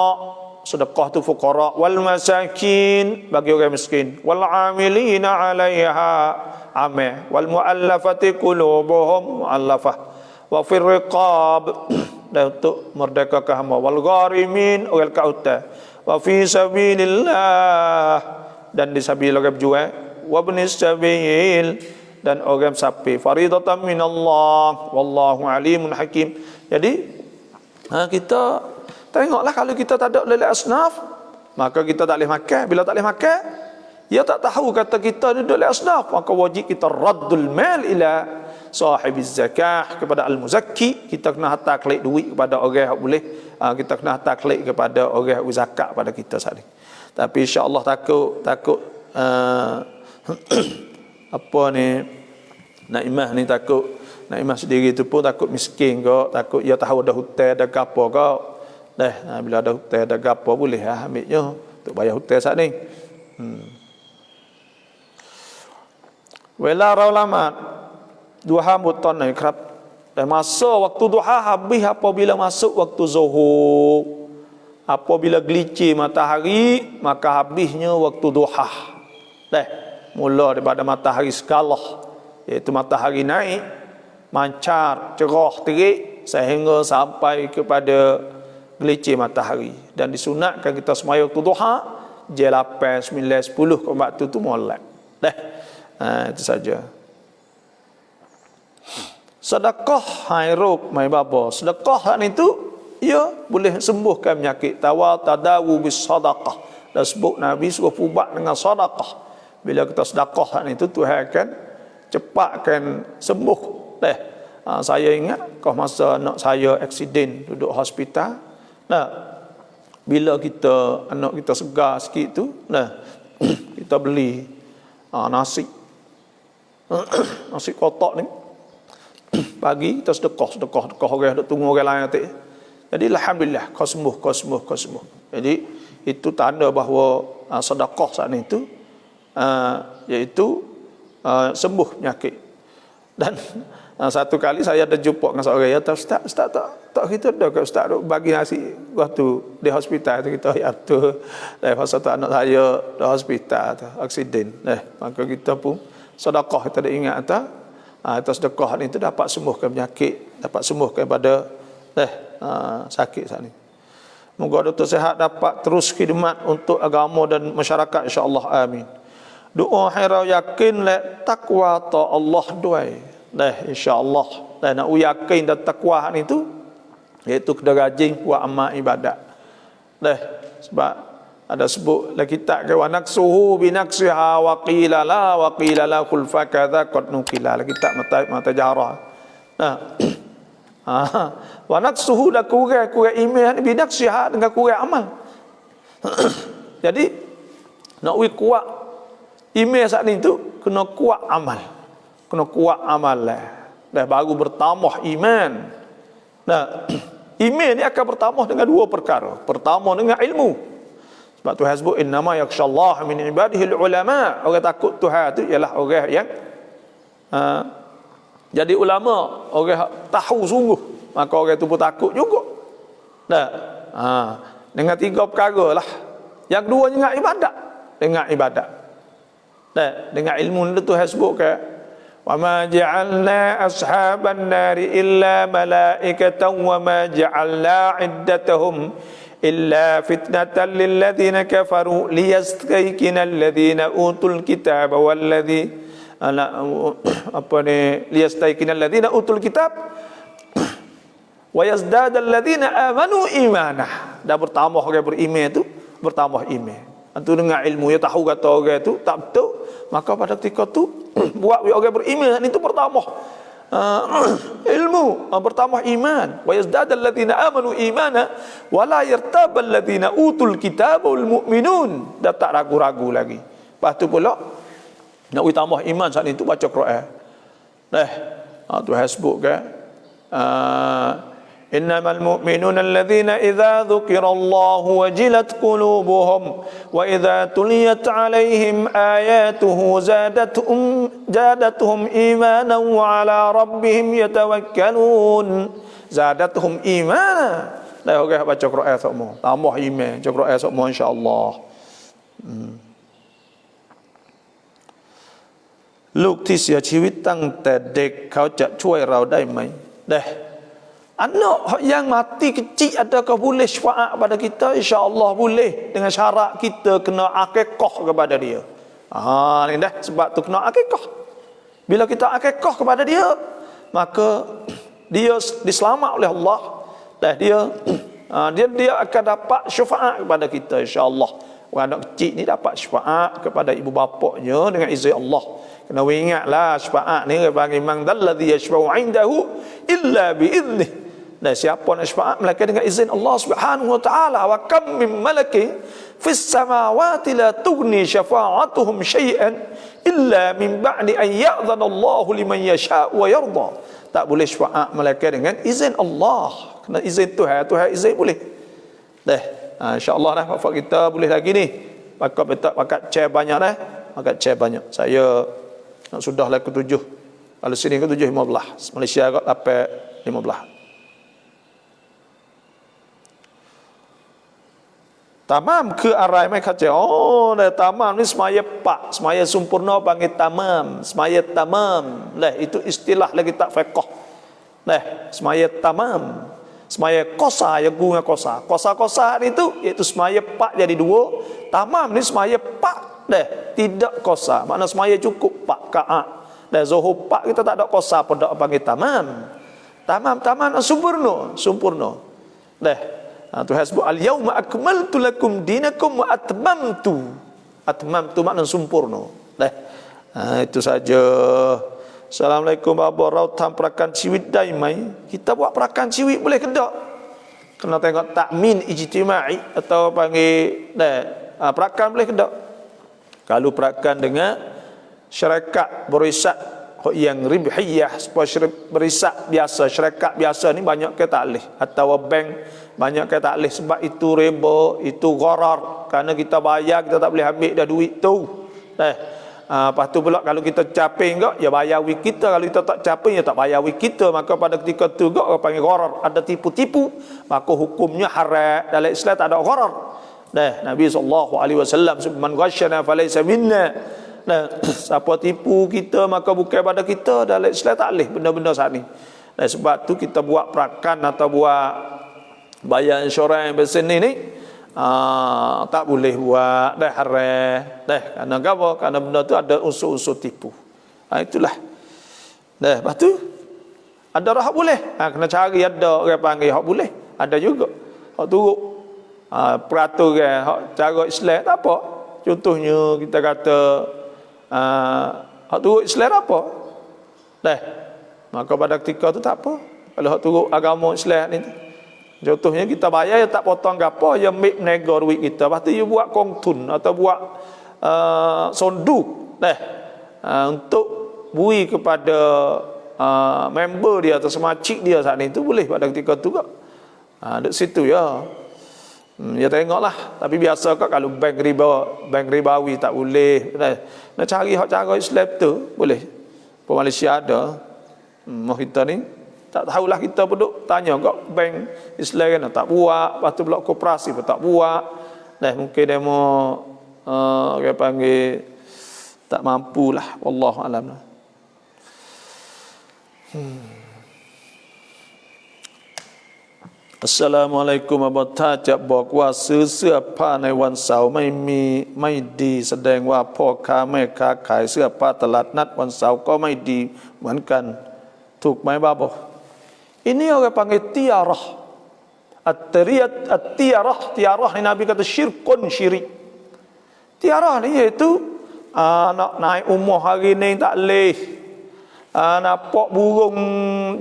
A: sedekah tu fuqara, wal masakin bagi orang miskin, wal amilina 'alaiha amil, wal muallafati qulubuhum muallafah, wa fir riqab dan untuk merdekakan hamba, wal gharimin orang kauta, wa fi sabilillah dan di sabilillah orang berjuang, wa ibnis sabil dan orang sapi, faridatan minallah wallahu alimun hakim. Jadi kita tengoklah, kalau kita tak ada lelak asnaf, maka kita tak boleh makan. Bila tak boleh makan, dia tak tahu kata kita duduk lelak asnaf, maka wajib kita raddul mal ila sahibiz zakah, kepada al-muzakki. Kita kena hantar klik duit kepada orang yang boleh, kita kena hantar klik kepada orang yang zakat pada kita saat ini. Tapi insya-Allah takut apa ni, Naimah ni takut, Naimah sendiri tu pun takut miskin kau, takut dia tahu ada hutang ada apa kau. Bila ada hutang ada gapo boleh ambilnya untuk bayar hutang saat ni. Wala ulama duha mutan ni kerap. Dan masa waktu duha habis apabila masuk waktu zuhur. Apabila gelincir matahari maka habisnya waktu duha. Mula daripada matahari sekalah, iaitu matahari naik mancar cerah terik sehingga sampai kepada gelincir matahari. Dan disunatkan kita semaya waktu duha jam 8, 9, 10 ke waktu tu molek. Itu saja. Sedekah hairub mai baba. Sedekah ni tu ia boleh sembuhkan penyakit. Tadawu bis sadaqah. Dan sebut Nabi suruh ubat dengan sedekah. Bila kita sedekah ni tu Tuhan akan cepatkan sembuh. Saya ingat kau masa anak saya aksiden duduk hospital. Bila anak kita segar sikit tu, kita beli nasi kotak ni. Pagi kita sedekah orang duk tunggu orang lain nanti. Jadi alhamdulillah kau sembuh, kau sembuh, kau sembuh. Jadi itu tanda bahawa sedekah saat itu iaitu sembuh penyakit. Dan satu kali saya ada jumpa dengan seorang ya, Ustaz tak kita dah ke Ustaz bagi nasi waktu di hospital tu kita ya tu. Pasal tu anak saya di hospital tu aksiden. Maka kita pun sedekah kita dah ingat atas sedekah ni tu dapat sembuhkan penyakit, dapat sembuhkan pada sakit saat ni. Moga Dr. Sihat dapat terus khidmat untuk agama dan masyarakat insya-Allah, amin. Doa harau yakin le takwa ta Allah duai. Insya-Allah. Dan nak yakin dan takwa ni tu iaitu kena rajin buat amal ibadat. Sebab ada sebut dalam kitab ke wa naksuhu bi naksiha wa qila la kul fakadha qad nukila. Kitab mata jarah. Wa naksuhu dah kurang iman bi naksiha dengan kurang amal. Jadi nak kuat iman saat ni tu kena kuat amal. Kena kuat amal dah baru bertambah iman. Iman ni akan bertambah dengan dua perkara. Pertama dengan ilmu. Sebab Tuhan sebut innama yakhshallaha min ibadihi ulama. Orang takut Tuhan tu ialah orang yang jadi ulama, orang tahu sungguh, maka orang tu pun takut juga. Dengan tiga perkara lah. Yang dua dengan ibadat. Dengan ibadat. Dengan ilmu ni Tuhan sebut ke wa ma ja'alna ashaban nari illa malaikatan wa ma ja'alna iddatahum illa fitnatan lil ladzina kafaru liyastayqina alladhina utul kitaba walladzi liyastayqina alladhina utul kitab wa yazdada alladhina amanu imana. Dah bertambah orang beriman tu bertambah iman. Itu dengan ilmu, ya tahu kata orang tu tak betul, maka pada ketika tu buat orang beriman itu bertambah ilmu, bertambah iman. Wa yazdada alladhina amanu imana wa la yartaba alladhina utul kitaba wal mu'minun. Dah tak ragu-ragu lagi. Lepas tu pula nak tambah iman saat itu baca Quran. Tuhan sebut kan innamal mu'minuna alladhina idza dzukirallahu wajilat qulubuhum wa idza tuliyat 'alaihim ayatuhu zadatuhum imanan wa 'ala rabbihim yatawakkalun. Zadatuhum imana. Dah orang baca Quran semua tambah iman, baca Quran semua insya-Allah. ลูกที่เสียชีวิตตั้งแต่เด็กเขาจะช่วยเราได้ไหม Anak yang mati kecil adakah boleh syafaat pada kita? InsyaAllah boleh, dengan syarat kita kena akikah kepada dia. Ni dah sebab tu kena akikah. Bila kita akikah kepada dia, maka dia diselamat oleh Allah. Dia akan dapat syafaat kepada kita insyaAllah. Orang anak kecil ni dapat syafaat kepada ibu bapaknya dengan izin Allah. Kena ingatlah syafaat ni bagi man dalladhi yashfa'u 'indahu illa bi'idnih. Dan siapa nak syafaat melainkan dengan izin Allah Subhanahu wa taala. Wa kam min malakin fis samawati la tughni syafa'atuhum syai'an illa min ba'di an ya'dhana Allah liman yasha'u wa yarda. Tak boleh syafaat melainkan dengan izin Allah. Kena izin Tuhan, Tuhan izin boleh. Insya-Allah Pak kita boleh lagi ni. Pakat chair banyak pakat chair banyak. Saya nak sudahlah ke-7. Kalau sini ke-7 15. Malaysia agak 8 15. Tamam ke arai mai khaje. Tamam ni semaya pak, semaya sempurna panggil tamam, semaya tamam. Itu istilah lagi tak fiqh. Semaya tamam. Semaya kosa yang guna kosa. Kosa-kosa itu iaitu semaya pak jadi 2. Tamam ni semaya pak tidak kosa. Makna semaya cukup pak kaat. Zuhur pak kita tak ada kosa pada panggil tamam. Tamam sempurna. Tuhan sebut al-yauma akmaltu lakum dinakum wa atmamtu. Atmamtu makna sempurna. Itu saja. Assalamualaikum warahmatullahi wabarakatuh. Perakan ciwit daimai. Kita buat perakan ciwit boleh ke tak? Kena tengok takmin ijtimai atau panggil perakan boleh ke tak? Kalau perakan dengan syarikat berisat yang ribhiyah, supaya berisak biasa, syarikat biasa ni banyak ke tak boleh, atau bank banyak ke tak boleh, sebab itu riba, itu gharar. Kerana kita bayar, kita tak boleh ambil dah duit tu. Lepas tu pula kalau kita caping kok, ya bayar wik kita. Kalau kita tak caping, ya tak bayar wik kita. Maka pada ketika tu kok orang panggil gharar, ada tipu-tipu, maka hukumnya haram. Dalam Islam tak ada gharar. Nabi SAW sebut, man ghasyana falaysa minna. Siapa tipu kita maka bukan pada kita. Dalam Islam tak boleh benda-benda saat ni. Sebab tu kita buat perakan atau buat bayar insurans bersini ni, tak boleh buat, dah haram. Kerana apa? Kerana benda tu ada unsur-unsur tipu. Itulah. Lepas tu ada orang hak boleh. Kena cari, ada orang panggil hak boleh. Ada juga hak turut peraturan hak cara Islam tak apa. Contohnya kita kata hak turut Islam apa? Maka pada ketika tu tak apa. Kalau hak turut agama Islam ni, contohnya kita bayar, ya tak potong gapo, ya make nego duit kita. Lepas tu you buat kongtun atau buat sonduk untuk bui kepada member dia atau semacik dia saat ni, tu boleh pada ketika tu kok. Dek situ ya. Ya tengoklah. Tapi biasa kok kalau bank ribawi tak boleh. Nak cari hak cara Islam tu boleh. Malaysia ada. Mau kita ni tak tahulah, kita duduk tanya kok bank Islam kan tak buat, lepas tu pula koperasi pun tak buat. Mungkin dia mau orang panggil tak mampulah, wallahu alam. Assalamualaikum warahmatullahi wabarakatuh. บอกว่าซื้อเสื้อผ้าในวันเสาร์ไม่ดีแสดงว่าพ่อค้าแม่ค้าขายเสื้อผ้าตลาดนัดวันเสาร์ก็ไม่ดีเหมือนกันถูกไหมบาบอ Ini orang panggil tiarah. Tiarah ni Nabi kata syirkun, syirik. Tiarah ni iaitu nak naik umur hari ni tak leh. Nampak burung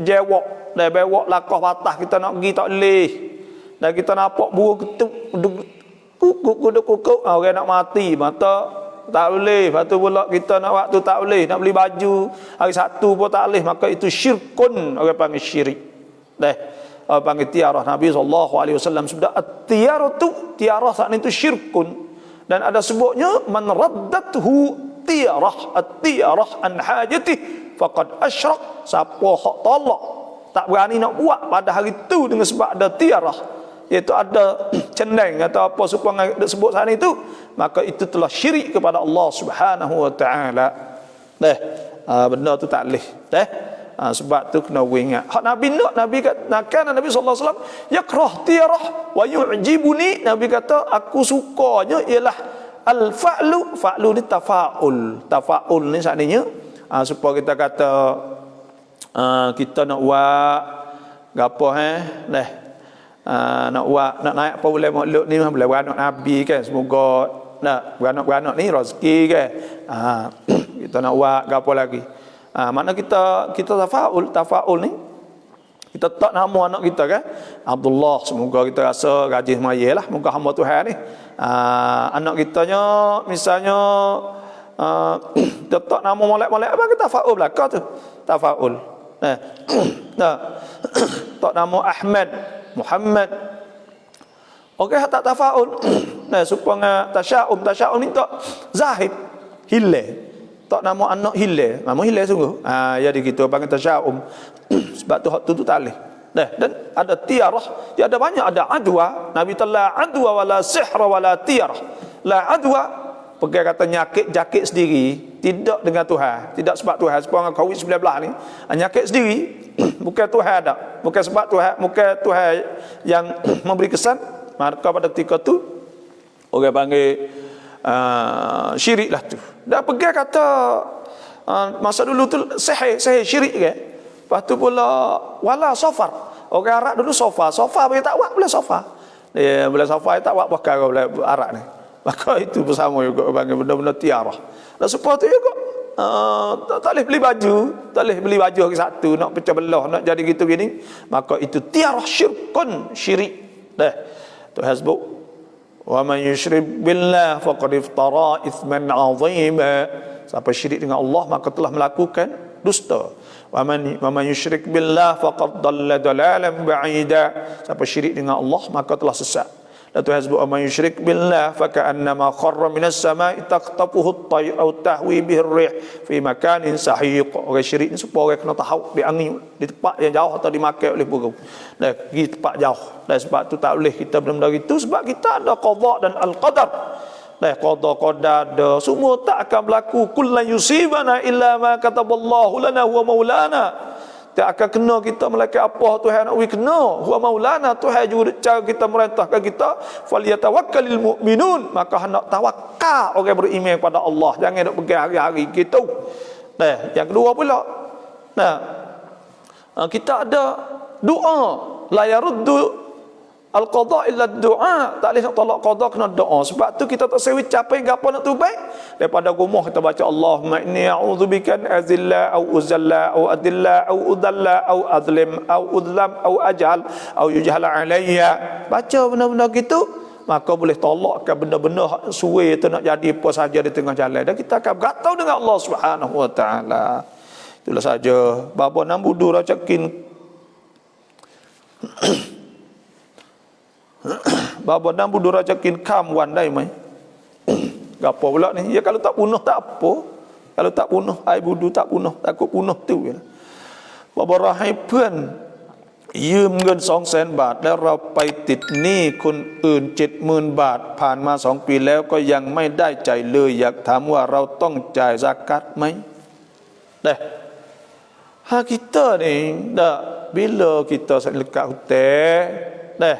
A: jewok dah bewok lakah patah, kita nak pergi tak leh. Dan kita nampak burung kukuk orang nak mati, mata tak boleh. Lepas tu pula kita nak waktu tak boleh, nak beli baju hari Sabtu pun tak boleh. Maka itu syirkun, orang panggil syirik. Orang panggil tiarah. Nabi SAW sudah tiarah saat itu syirkun. Dan ada sebutnya, man raddathu tiarah an hajatih faqad asyrak. Siapa hak tolak, tak berani nak buat pada hari itu dengan sebab ada tiarah, iaitu ada ceneng atau apa supaya disebut saat itu, maka itu telah syirik kepada Allah Subhanahu wa taala. Benda tu tak boleh. Sebab tu kena ingat. Hak Nabi kata, Nabi sallallahu alaihi wasallam yakrah tiarah wa yu'jibuni. Nabi kata aku sukanya ialah fa'lu ni tafaul ni maknanya supaya kita kata kita nak buat gapo nak buat, nak naik apa boleh makhluk ni, boleh beranak Nabi kan, semoga nak beranak ni rezeki kan. Kita nak buat gapo lagi, mana kita tafaul ni, kita tak nama anak kita kan, Abdullah, semoga kita rasa rajin semaya lah, moga hamba Tuhan ni. Anak kitanya misalnya kita tak nama molek-molek apa, kita tafaul belaka tu, tafaul. Tak nama Ahmad, Muhammad. Okey, tak tafaul. Supaya tasyaum ni tak zahid, hilal. Tak nama anak hilal, nama hilal sungguh. Jadi kita panggil tasyaum. Sebab tu hak tu tak boleh. Dan ada tiarah, ada banyak, ada adwa. Nabi telah adwa wala sihra wala tiarah. La adwa pergi kata nyakit sendiri, tidak dengan Tuhan, tidak sebab Tuhan. Sebab COVID-19 ni nyakit sendiri, bukan Tuhan ada, bukan sebab Tuhan, bukan Tuhan yang memberi kesan. Maka pada ketika tu orang panggil syirik lah tu. Dan pergi kata masa dulu tu sahih syirik kan. Lepas tu pula wala safar. Orang Arab dulu sofa boleh tak buat, boleh sofa. Dia boleh sofa tak buat perkara boleh Arab ni. Maka itu bersama juga panggil benda-benda tiarah. Dan supaya tu juga tak boleh beli baju, tak boleh beli baju hari Sabtu, nak pecah belah, nak jadi gitu gini. Maka itu tiarah syirkun, syirik. Tuhan sebut, wa man yusyrik billah faqad iftara ithman 'azima. Siapa syirik dengan Allah maka telah melakukan dusta. Wa man yusyrik billah faqad dhalla dhalalan ba'ida. Siapa syirik dengan Allah maka telah sesat. Dan Tuhan sebut man yusyrik billah fa ka'annama kharra minas sama'i taqtafuhu at-tayr aw tahwi bihi ar-rih fi makanin sahiq. Orang syirik ni supaya orang kena tahu di angin, di tempat yang jauh atau dimakan oleh burung. Dan pergi tempat jauh. Dan sebab tu tak boleh kita benda-benda itu sebab kita ada qada dan al-qadar. Dan qada qadar ada semua tak akan berlaku. Kullan yusibana illa ma kataballahu lana huwa maulana. Tak akan kena kita melakukan apa Tuhan nak kena. Huwa maulana, Tuhan juga cara kita merintahkan kita. Falyatawakkalul mu'minun, maka hendak tawakal orang beriman kepada Allah. Jangan nak pergi hari-hari gitu. Nah, yang kedua pula. Nah, kita ada doa. La yaruddu al-qada illa doa. Tak boleh nak tolak qada, kena doa. Sebab tu kita tak sewi capai gapo nak tubai. Daripada rumah kita baca Allahumma inni a'udzubika an azilla au uzalla au adilla au udalla au adlim au udlam au ajal au yujhala alayya. Baca benda-benda gitu, maka boleh tolakkan benda-benda suwe tu nak jadi apa saja di tengah jalan. Dan kita akan bergatau dengan Allah Subhanahu wa taala. Itulah saja. Bapa nan budu racakin Bapa dan budu rajakin kam wandai mai. Gapo pula ni? Ya kalau tak bunuh tak apa. Kalau tak bunuh, ai budu tak bunuh, takut bunuh tu ya. Bapa rahai pun ยืมเงิน 200,000 บาทแล้วเราไปติดหนี้คนอื่น 70,000 บาทผ่านมา2 ปีแล้วก็ยังไม่ได้จ่ายเลยอยากถามว่าเราต้องจ่ายซะกัตไหม Dah. Ha kita ni dah bila kita lekat hutang dah.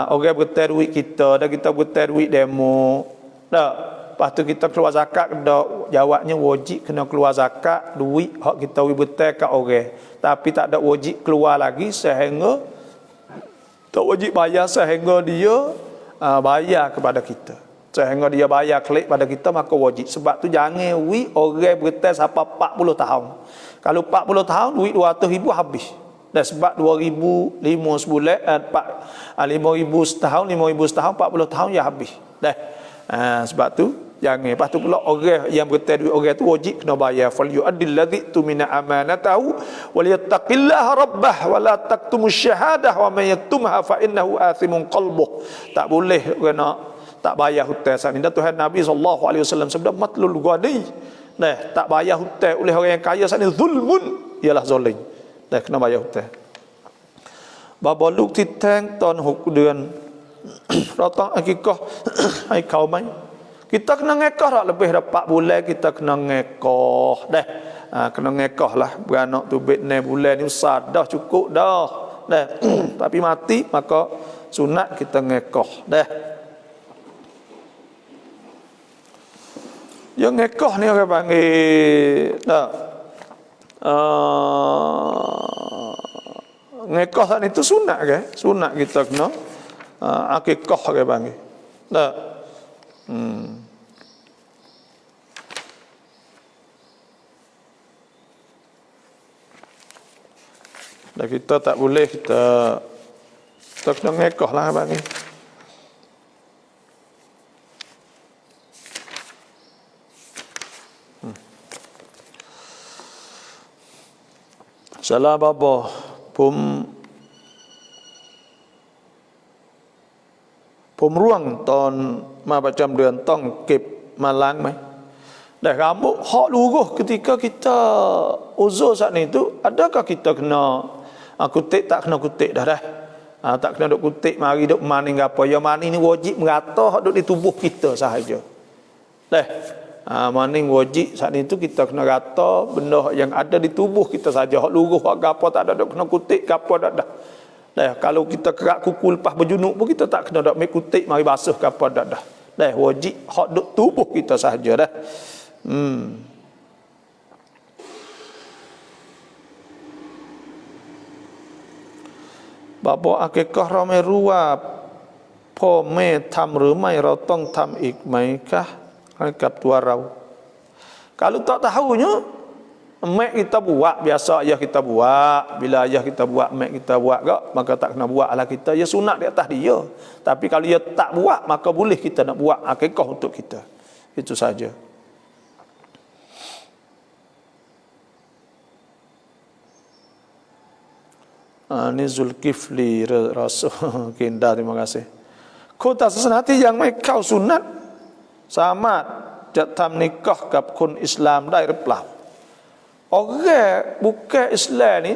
A: Orang berhutang duit kita, dah kita berhutang duit demo. Dah. Lepas tu kita keluar zakat dah, jawabnya wajib kena keluar zakat duit hak kita berhutang kat orang. Tapi tak ada wajib keluar lagi sehingga tak wajib bayar sehingga dia bayar kepada kita. Sehingga dia bayar klik pada kita maka wajib. Sebab tu jangan orang berhutang sampai 40 tahun. Kalau 40 tahun duit 200,000 habis. Dan sebab 2,005 sebulan 5,000 setahun 5,000 setahun 40 tahun ya habis. Dah. Sebab tu jangan. Lepas tu pula orang yang berhutang duit orang tu wajib kena bayar. Fal yu'addil ladzi tumina amanatahu wal yattaqillaha rabbah wa la taktumus syahadah wa may yaktumha fa innahu athimun qalbuh. Tak boleh kena tak bayar hutang saat ni. Dan Tuhan Nabi SAW sebab matlul ghani. Nah, tak bayar hutang oleh orang yang kaya saat ni zulmun, ialah zalim. Dah kena bayar hutang. Baba luk titang ton 6 เดือน เราต้องakikahให้เขาไหม kita kena ngekah tak lebih dah 4 bulan kita kena ngekah dah. Kena ngekah lah beranak tu bet 6 bulan ni usah dah cukup dah. Dah. Tapi mati maka sunat kita ngekah dah. Yang ngekah ni orang panggil tak ngekah saat itu sunat ke? Sunat kita kena akikah orang panggil tak. Dan kita tak boleh kita kena ngekah lah panggil. Salah bapa pum ruang ตอนมาประจำเดือนต้องเก็บมาล้างไหม Dah rambut hak luruh ketika kita uzur saat ni tu, adakah kita kena kutik tak kena kutik dah dah. Tak kena duk kutik mari duk maning apa. Ya maning ni wajib merata hak duk di tubuh kita sahaja. Dah. Maning wajib saat itu kita kena rata benda yang ada di tubuh kita saja. Hak luruh hak gapo tak ada duk kena kutik gapo dak dah. Dah kalau kita kerak kuku lepas berjunuk pun kita tak kena dak make kutik mari basuh gapo dak dah. Dah wajib hak duk tubuh kita saja dah. Bapa akikah เราไม่รู้ว่าพ่อแม่ทำหรือไม่เราต้องทำอีกไหมคะให้กับตัวเรา Kalau tak tahunya mak kita buat biasa ayah kita buat, bila ayah kita buat mak kita buat gak maka tak kena buat lah kita, ya sunat di atas dia. Tapi kalau dia tak buat maka boleh kita nak buat akikah untuk kita. Itu saja. Ni Zulkifli Rasul Kinda, terima kasih. Kota sesenati yang mai kau sunat sama jatam nikahกับคนอิสลามได้หรือเปล่า Orang bukan Islam ni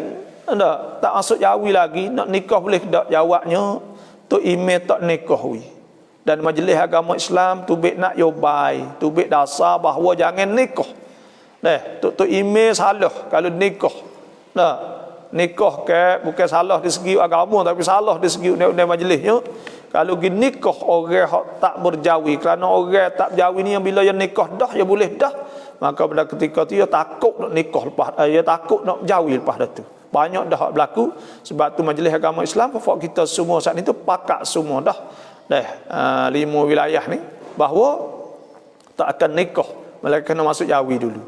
A: tak masuk jawi lagi, nak nikah boleh tak? Jawabnya tu email tak nikahui. Dan majlis agama Islam tu nak yobai, tu dasar bahawa jangan nikah. Tu email salah kalau nikah. Nikah ke bukan salah di segi agama tapi salah di segi undang-undang majlisnya. Kalau pergi nikah orang tak berjawi, kerana orang tak berjawi ni yang bila yang nikah dah, ya boleh dah, maka pada ketika tu dia takut nak nikah lepas, dia takut nak berjawi lepas dah tu. Banyak dah berlaku. Sebab tu majlis agama Islam kita semua saat ni tu pakat semua dah 5 wilayah ni bahawa tak akan nikah melainkan kena masuk jawi dulu.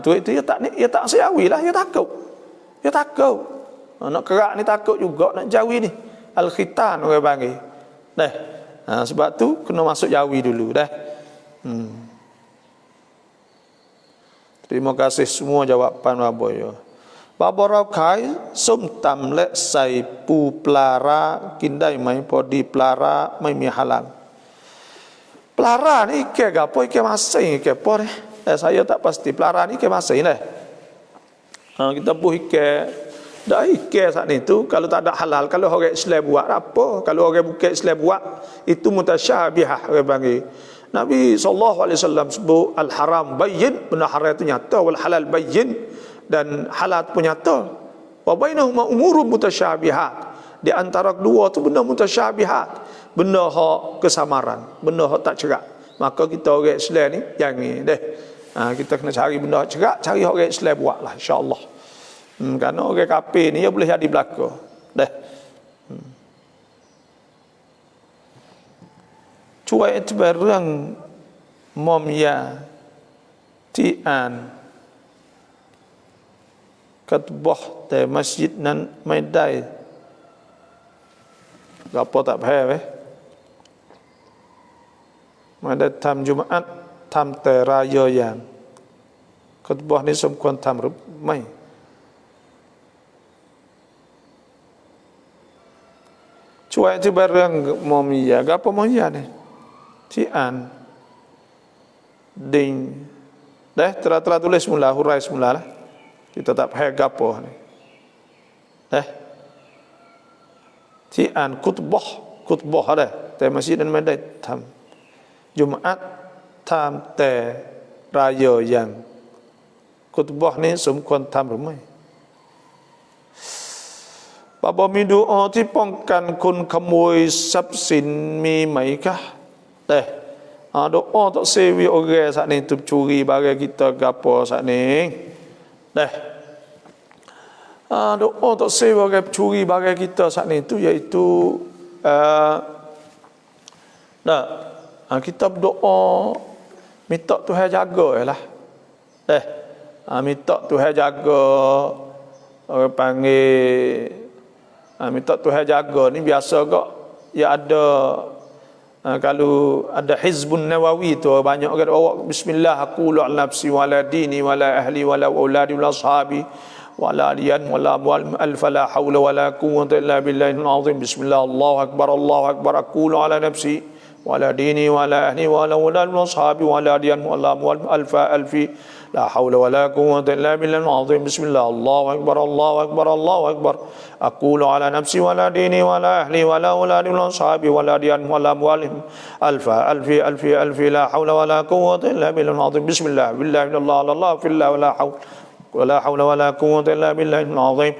A: Tu itu dia tak masuk jawi lah, dia takut. Nak kerak ni takut juga nak jawi ni. Al-khitan orang panggil. Sebab tu kena masuk jawi dulu dah. Terima kasih semua jawapan Babo ya. Babo rau khai som tam le sai pu plara kin dai maiพอดี plara ไม่มี halal. Plara ni ke gapo ke masai ke por. Saya tak pasti plara ni ke masai lah. Kita buh ke dah ikhlas saat itu kalau tak ada halal. Kalau orang Islam buat apa? Kalau orang bukan Islam buat itu mutasyabihah orang panggil. Nabi SAW sebut al-haram bayyin, benda haram itu nyata, wal halal bayyin, dan halal pun nyata. Wa bainahuma umurun mutasyabihat. Di antara kedua tu benda mutasyabihat, benda hak kesamaran, benda hak tak cerak. Maka kita orang Islam ni jangan kita kena cari benda hak cerak, cari orang Islam buatlah insya-Allah. Kerana orang kafir ni dia boleh jadi belaka. Cuai itu barang momya tian katbah te masjid nan mai dai. Gapo tak faham Maiได้ทำ Jumaat ทำแต่รายอย่างkatbah ni สมควรทำหรือไม่ Cuai itu barang momia, apa momia ni? Cian, ding, tera tulis semula, hurai semula lah. Kita tak payah gapo ni. Cian, kutbah ada. Te masjid dan medai tam. Jumaat tam te raya yang kutbah ni สมควรทำหรือไม่ Bapa mi doa ที่ป้องกันคนขโมยทรัพย์สินมีไหมคะdoa tak sewi orang saat ni tu curi barang kita gapo saat ni doa tak sewi orang curi barang kita saat ni tu iaitu kita berdoa minta Tuhan jaga lah minta Tuhan jaga orang panggil minta Tuhan jaga ni biasa kok ya ada kalau ada Hizbun Nawawi tu banyak orang bawa bismillah aqulu ala nafsi wala dini wala ahli wala auladi wala ashabi wala diyan wala amwal fala hawla wala quwwata illa billahil azim bismillah Allahu akbar aqulu ala nafsi wala dini wala ahli wala auladi wala ashabi wala diyan wala amwal alfi لا حول ولا قوة إلا بالله العظيم بسم الله الله أكبر أقول على نفسي ولا ديني ولا أهلي ولا أولادي ولا أصحابي ولا ديان ولا أموالهم ألف لا حول ولا قوة إلا بالله العظيم بسم الله بالله من الله في الله ولا حول ولا قوة إلا بالله العظيم.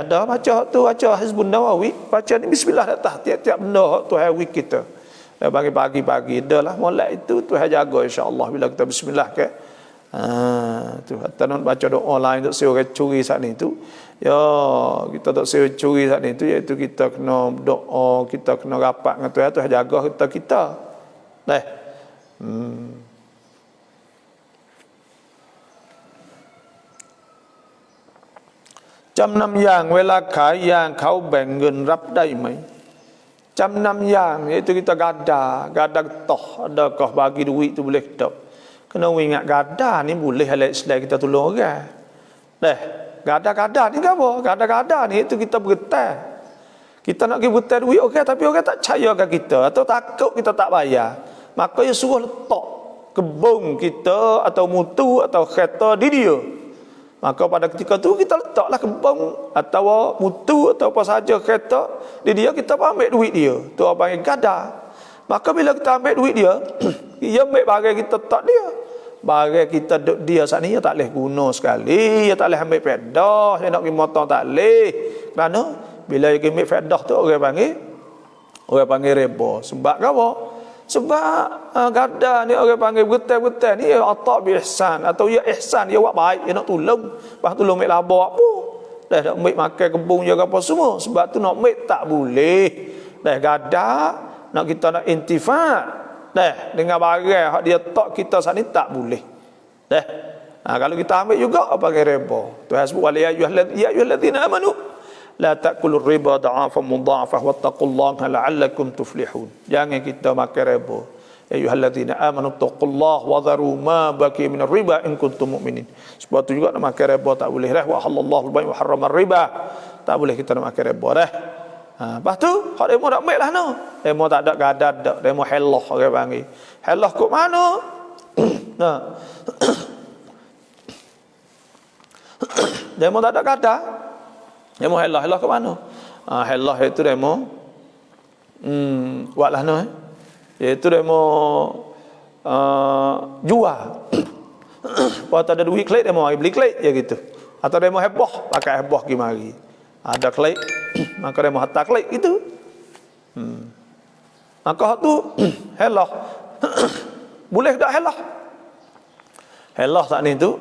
A: Dah baca Hizbun Nawawi, baca ni bismillah dah tiap-tiap benda Tuhan wik kita. Pagi-pagi dah lah mulai itu Tuhan jaga insya-Allah bila kita bismillah ke. Tu hatta nak baca doa lain tak orang curi saat ni tu ya kita tak curi saat ni tu iaitu kita kena doa, kita kena rapat dengan Tuhan, Tuhan jaga kitaจำนำอย่างเวลาขายอย่างเขาแบ่งเงินรับได้ไหมจำนำอย่าง iaitu kita gada toh adakah bagi duit tu boleh tak. Kena ingat gada ni boleh halal Islam kita tolong orang. Gada-gada ni apa? Gada-gada ni itu kita bergetar. Kita nak pergi bergetar duit okey, tapi orang tak percayakan kita atau takut kita tak bayar. Maka dia suruh letak kebun kita atau mutu atau kereta di dia. Maka pada ketika tu kita letaklah kebun atau mutu atau apa saja kereta di dia, kita ambil duit dia. Tu orang panggil gada. Maka bila kita ambil duit dia, dia ambil barang kita tak dia. Barang kita duk dia saat ni, dia tak boleh guna sekali. Dia tak boleh ambil faedah. Dia nak pergi motor tak boleh. Kerana bila dia ambil faedah tu orang panggil riba. Sebab apa? Sebab gada ni orang panggil betul-betul ni ya atak bi ihsan atau ya ihsan, dia buat baik, dia nak tolong. Lepas tolong ambil laba apa? Dah nak ambil makan kebun jaga apa semua. Sebab tu nak ambil tak boleh. Dah gada nak kita nak intifak. Dah dengan barang hak dia tak kita saat ni tak boleh. Dah. Kalau kita ambil juga apa panggil riba. Tuhan sebut wal ya ayyuhalladzina amanu la ta'kulur riba da'afan mudha'afah wattaqullaha la'allakum tuflihun. Jangan kita makan riba. Ya ayyuhalladzina amanu taqullaha wa dharu ma baqi minar riba in kuntum mu'minin. Sebab tu juga nak makan riba tak boleh dah. Wa halallahu al-bay' wa harrama riba. Tak boleh kita nak makan riba dah. Lepas tu hak demo tak ambil lah no. Demo tak ada gadad dak, demo helah orang panggil. Helah kok mana? Nah. Demo tak ada gadad. Demo helah ke mana? Helah itu demo buatlah no. Iaitu demo jual. Kalau tak ada duit klik demo beli klik je gitu. Atau demo heboh, pakai heboh pergi mari. Ada klik, maka demo hatta klik itu. Maka tu helah. Boleh tak helah? Helah saat ni tu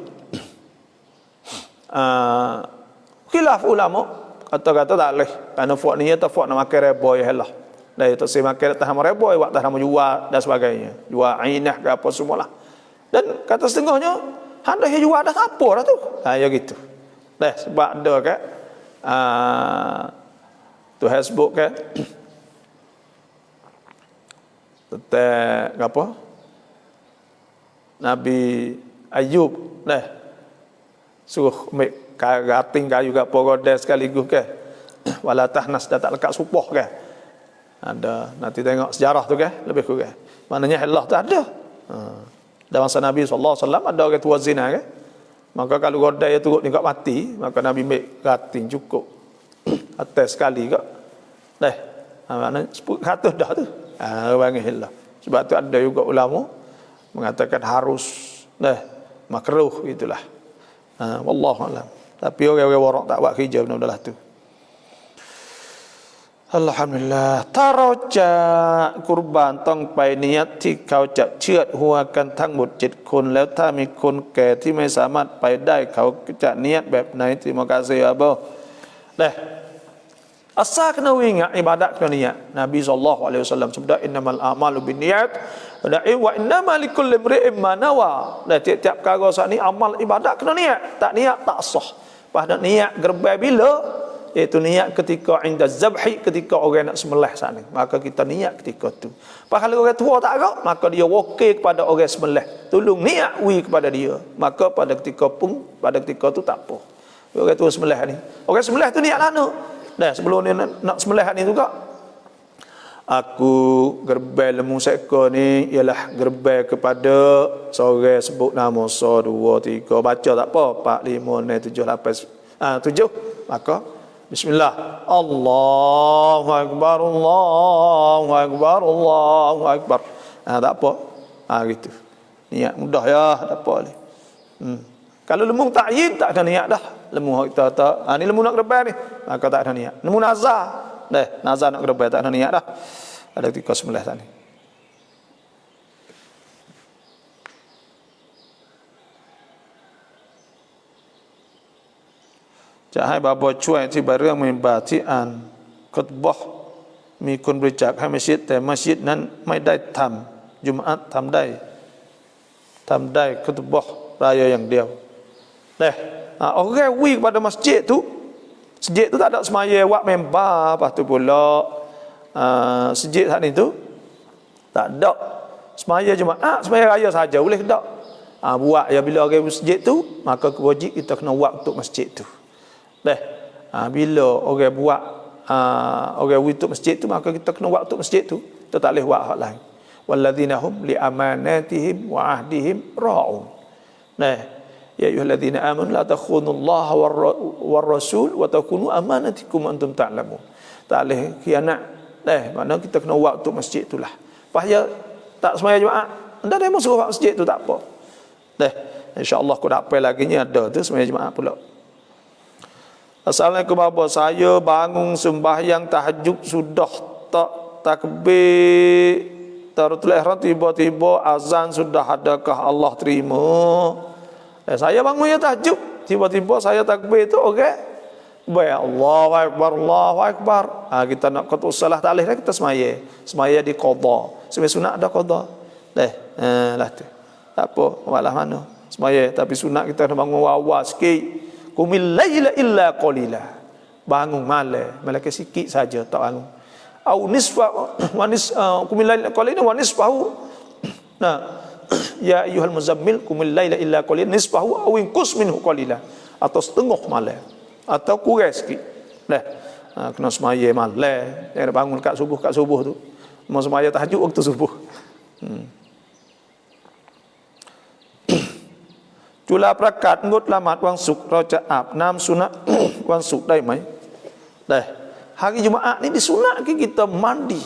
A: khilaf ulama kata-kata tak boleh. Kerana fuak ni atau fuak nak makan riba ya helah. Dah itu saya makan atas nama riba, buat atas nama jual dan sebagainya. Jual ainah ke apa semualah. Dan kata setengahnya hendak jual dah apa dah tu. Ya gitu. Dah sebab ada kan tu Facebook kan tentang apa Nabi Ayub dah suruh ambil gating kayu kat porodan sekaligus kan wala tahnas dah tak lekat supoh kan. Ada nanti tengok sejarah tu kan lebih kurang. Maknanya Allah tu ada. Dalam masa Nabi sallallahu alaihi wasallam ada orang tua zina kan. Maka kalau godai turut ni kat mati, maka Nabi ambil gating cukup atas sekali kak. Dah. Maknanya 10 dah tu. Panggil Allah. Sebab tu ada juga ulama mengatakan harus dah makruh gitulah. Wallahu alam. Tapi orang-orang warak tak buat kerja benda-benda tu. Alhamdulillah. Taroja kurbanต้องไปนิยตที่เขาจะเชือดหัวกันทั้งหมด7คนแล้วถ้ามีคนแก่ที่ไม่สามารถไปได้เขาจะนิยตแบบไหน Terima kasih Abah. Dah. Asal kena ingat ibadat kena niat. Nabi SAW sebut innamal a'malu binniyat wa innamal likulli imri'in ma nawa. Dah tiap-tiap perkara saat ni amal ibadat kena niat. Tak niat tak sah. Pada niat gerbai bila? Iaitu niat ketika inda zabhi, ketika orang nak sembelih saat ni. Maka kita niat ketika tu. Kalau orang tua tak agak, maka dia wakil kepada orang sembelih. Tolong niat kepada dia. Maka pada ketika tu tak apa. Orang tua sembelih ni. Orang sembelih tu niat lana. Dah sebelum dia nak sembelih ni juga. Aku gerbai lembu seekor ni ialah gerbai kepada seorang sebut nama 1 2 3 baca tak apa 4 5 6 7 8 7 maka bismillah Allahu akbar Allahu akbar Allahu akbar. Tak apa. Gitu. Niat mudah ya, tak apa ni. Kalau lembu ta'yin tak ada niat dah. Lembu kita tak ni lembu nak gerbai ni maka tak ada niat. Lembu nazar dah, nazar nak gerbai tak ada niat dah. Ada 39 tadi.จะให้บาบอช่วยอธิบายเรื่องมินบาที่อ่านคุตบะห์มีคนบริจาคให้มัสยิดแต่มัสยิดนั้นไม่ได้ทำจุมอะห์ทำได้คุตบะห์รายอย่างเดียวorang pergi kepada masjid tu tak ada semaya buat member lepas tu pula masjid saat ni tu tak ada semaya Jumaat semaya raya saja boleh tak buat ya bila orang masjid tu maka wajib kita kena buat untuk masjid tu Dah. Bila orang buat orang wituk masjid tu, maka kita kena buat untuk masjid tu. Kita tak boleh buat hak lain. Walladzina hum li amanatihim wa ahdihim ra'un. Nah, ya ayyuhalladzina amanu la takhunullaha war rasul wa takunu amanatikum antum ta'lamun. Tak boleh khianat. Maknanya kita kena buat untuk masjid itulah. Pahaya tak sembahyang Jumaat, ndak ada yang suruh buat masjid tu, tak apa. Insya-Allah aku dapat lagi ni ada tu sembahyang Jumaat pula. Assalamualaikum Abah, saya bangun sembahyang tahajud sudah tak takbir Tartul ihram, tiba-tiba azan sudah, adakah Allah terima? Saya bangun ya tahajud, tiba-tiba saya takbir tu okey. Baik, Allahu akbar, Allahu akbar. Kita nak qada salah talih kita semaya di qada. Semaya sunat ada qada. Lah tu. Tak apa, malah mana. Semaya tapi sunat kita kena bangun awal sikit. Qumil laila illa qalila. Bangun malam ke sikit saja, tak bangun. Au nisfa wa qumil laila qalila wa nisfahu. Ya ayyuhal muzammil qumil laila illa qalila nisfahu aw inqus minhu qalila. Atau setengah malam atau kurang sikit. Kena semaya malam. Jangan bangun kat subuh tu. Mau semaya tahajud waktu subuh. Chula prakat ngút la mat wang sukเราจะอาบน้ำ sunat wang suk ได้ไหม Hari Jumaat ni disunat kita mandi.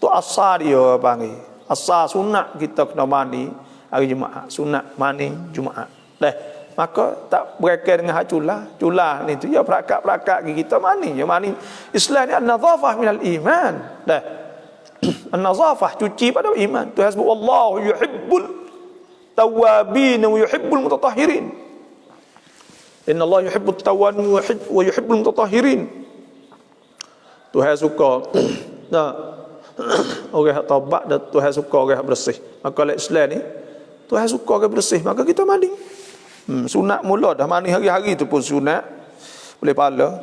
A: Tu asar dia panggil. Asar sunat kita kena mandi hari Jumaat. Sunat mandi Jumaat. Maka tak berkaitan dengan hak cula ni tu ya perakat kita mandi. Ya mandi Islam ni an-nazafah minal iman. An-nazafah cuci pada iman. Tu hasbunallahu yuhibbul tawabin wa yuhibbul mutatahhirin. Inna Allah yuhibbut tawabin wa yuhibbul mutatahhirin. Tuhan suka orang taubat dan Tuhan suka orang bersih. Maka oleh Islam ni Tuhan suka orang bersih, maka kita mandi. Sunat mula dah mandi hari-hari tu pun sunat. Boleh pahala.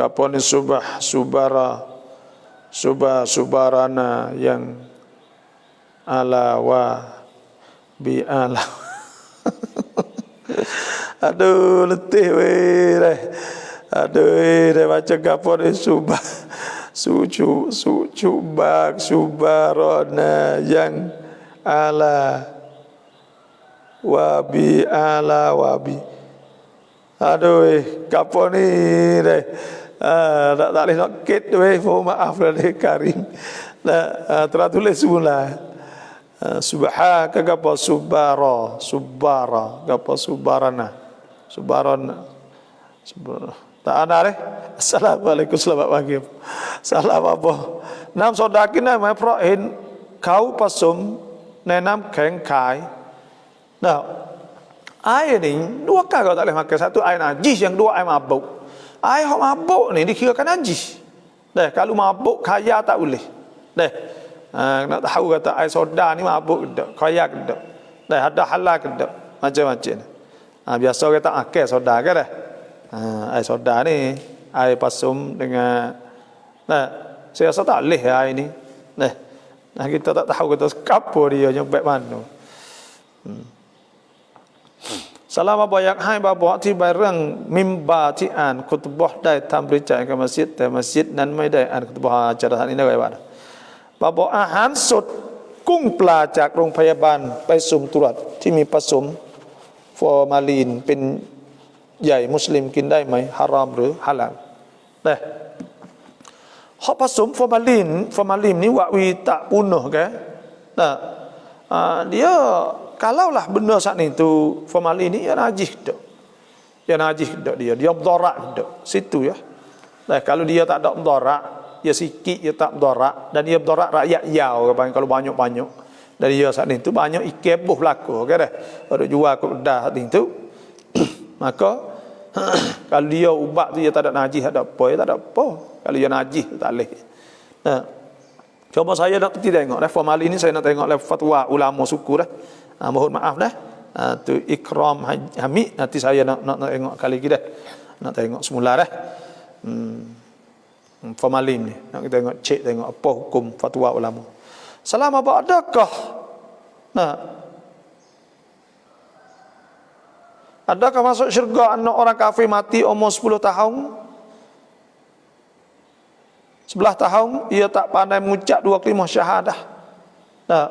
A: Apa ni subarana yang ala wa bi ala. Aduh letih weh. Aduh baca apa ni subarana yang ala wa bi ala wa bi. Aduh kapo ni deh. Tak boleh nak ket weh, mohon maaf dari Karim. Tertulis semula. Subhaka apa subara apa subarana. Tak ada deh. Assalamualaikum, selamat pagi. Salam apa? Nam sodakin nama proin kau pasum nenam keng kai. Air ni dua kali kau tak boleh makan. Satu air najis, yang dua air mabuk. Air yang mabuk ni dikirakan najis. Kalau mabuk kaya tak boleh. Nak tahu kata air soda ni mabuk ke tak, kaya ke tak. Ada halal ke tak, macam-macam. Biasa orang tak akal soda ke dah. Air soda ni air pasum dengan saya rasa tak boleh air ni. Kita tak tahu kata kapur dia nyebab mana. Salam Abah yang hai Bapaที่เรื่องมิมบาที่อ่านคุตบะห์ได้ทำบริจาคกับมัสยิดแต่มัสยิดนั้นไม่ได้อ่านคุตบะห์อาจารย์ท่านนี้ได้ไว้ว่าบอกอาหารสดกุ้งปลาจากโรงพยาบาลไปสุ่มตรวจที่มีผสมฟอร์มาลีนเป็นใหญ่มุสลิมกินได้ไหมฮารอมหรือฮาลาลเขาผสมฟอร์มาลีนนี่ว่าวีตะปุนnoh ke dia kalaulah benda saat ni tu formalin ni ya najis dak. Ya najis dak dia mudarat dak. Situ ya. Kalau dia tak ada mudarat, ya sikit dia tak mudarat dan dia mudarat rakyat yau kalau banyak-banyak. Dan dia saat ni tu banyak ikan buh berlaku ke dah. Ada jual kat kedah saat ni tu. Maka kalau dia ubat tu dia tak ada najis, tak ada apa, tak ada apa. Kalau dia najis tak boleh. Cuma saya nak tengok formalin ni, saya nak tengok fatwa ulama suku dah. Mohon maaf dah. Tu Ikram Hamid, nanti saya nak tengok kali lagi dah. Nak tengok semula dah. Formalin ni. Nak kita tengok apa hukum fatwa ulama. Salam apa adakah? Nah. Adakah masuk syurga anak orang kafir mati umur 10 tahun? 11 tahun ia tak pandai mengucap 2 kalimah syahadah. Nah.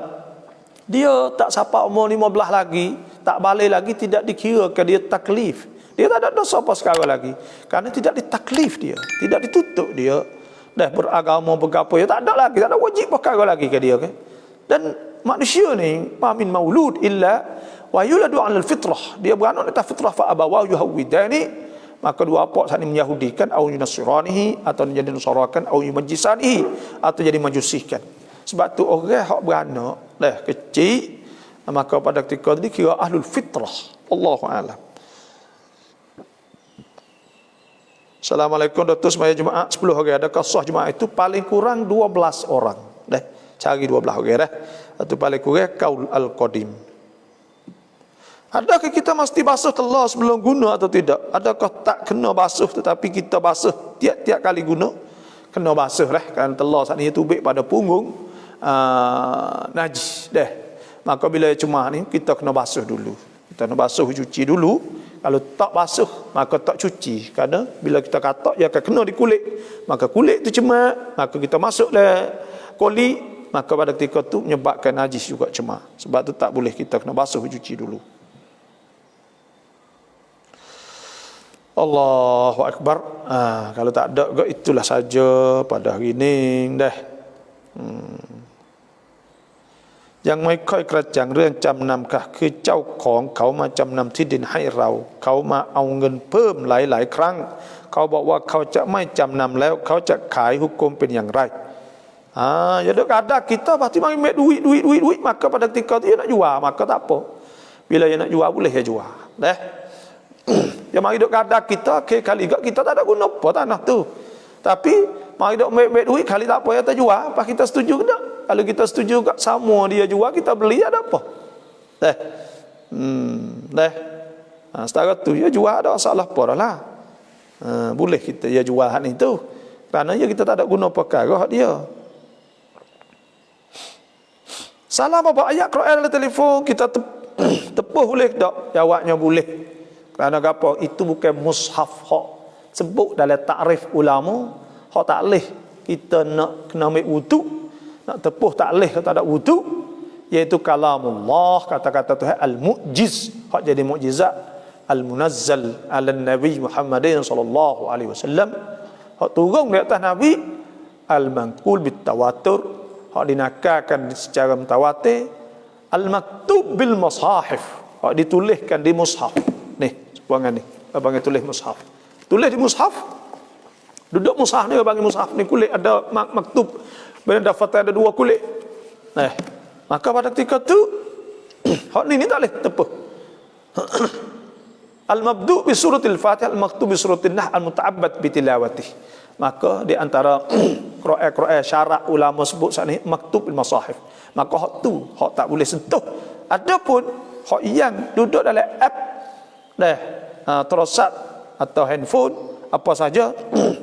A: Dia tak sampai umur 15 lagi, tak balik lagi, tidak dikirakan dia taklif. Dia tak ada dosa apa sekarang lagi. Kerana tidak ditaklif dia, tidak ditutup dia. Dah beragama bergapo ya tak ada lagi, tak ada wajib perkara lagi ke dia ke. Dan manusia ni ma min maulud illa wa yuladu 'alal fitrah. Dia beranak atas fitrah fa abawahu yuhawidani. Maka dua apa saat ini menyahudikan atau yunasranihi atau jadi nusarakan atau yumajisanihi atau jadi majusihkan. Sebab tu orang hak beranak dah kecil maka pada ketika itu dikira ahlul fitrah. Allahu a'lam. Assalamualaikum Dr. Semaya Jumaat 10 orang. Adakah sah Jumaat itu paling kurang 12 orang? Dah, cari 12 orang dah. Itu paling kurang kaul al-qadim. Adakah kita mesti basuh telur sebelum guna atau tidak? Adakah tak kena basuh tetapi kita basuh tiap-tiap kali guna? Kena basuh lah. Kerana telur saat ini tubik pada punggung najis. Dah. Maka bila cuma ni kita kena basuh dulu. Kita kena basuh cuci dulu. Kalau tak basuh maka tak cuci. Kerana bila kita katak dia akan kena di kulit. Maka kulit tu cemak, maka kita masuklah koli, maka pada ketika tu menyebabkan najis juga cemak. Sebab tu tak boleh, kita kena basuh cuci dulu. Allahu Akbar. Kalau tak ada itulah saja pada hari ini dah. Yang ไม่ค่อยกระจ่างเรื่องจำนำค่ะคือเจ้าของเขามาจำนำที่ดินให้เราเขามาเอาเงินเพิ่มหลายๆครั้งเขาบอกว่าเขาจะไม่จำนำแล้วเขาจะขายหุกกลมเป็นอย่างไรjadi ada kita pasti ambil duit maka pada ketika dia nak jual maka tak apa bila dia nak jual boleh dia jual dah yang mari duk ada kita kali kita tak ada guna apa tanah tu tapi mari duk ambil duit kali tak apa ya tak jual apa kita setuju ke tak? Kalau kita setuju kat sama dia jual kita beli ada apa? Dah. Dah. Setara tu dia jual ada masalah apa dah lah. Boleh kita dia jual hak ni tu. Kerana ya kita tak ada guna perkara hak dia. Salah apa ayat Quran dalam telefon kita tepuh boleh tak? Jawabnya boleh. Kerana apa? Itu bukan mushaf hak sebut dalam takrif ulama hak tak leh kita nak kena ambil wuduk. Nak tepuh tak boleh kalau tak ada wudu, iaitu kalamullah, kata-kata Tuhan al-mu'jiz, hak jadi mukjizat, al-munazzal ala Nabi Muhammadin sallallahu alaihi wasallam, hak turun di atas Nabi, al-manqul bit tawatur, hak dinakalkan secara mutawatir, al-maktub bil mushaf, hak dituliskan di mushaf. Ni, sepuangan ni, abang tulis mushaf. Tulis di mushaf. Duduk mushaf ni abang mushaf ni kulit ada maktub. Bila daftar ada 2 kulit. Maka pada ketika tu hak ni tak boleh tepuh. Al-mabdu' bi suratil Fatihah, al-maktub bi suratin Nahl, al-muta'abbad bi tilawatih. Maka di antara Quran syarat ulama sebut saat ni maktub bil masahif. Maka hak tu hak tak boleh sentuh. Adapun hak yang duduk dalam app terosat atau handphone apa saja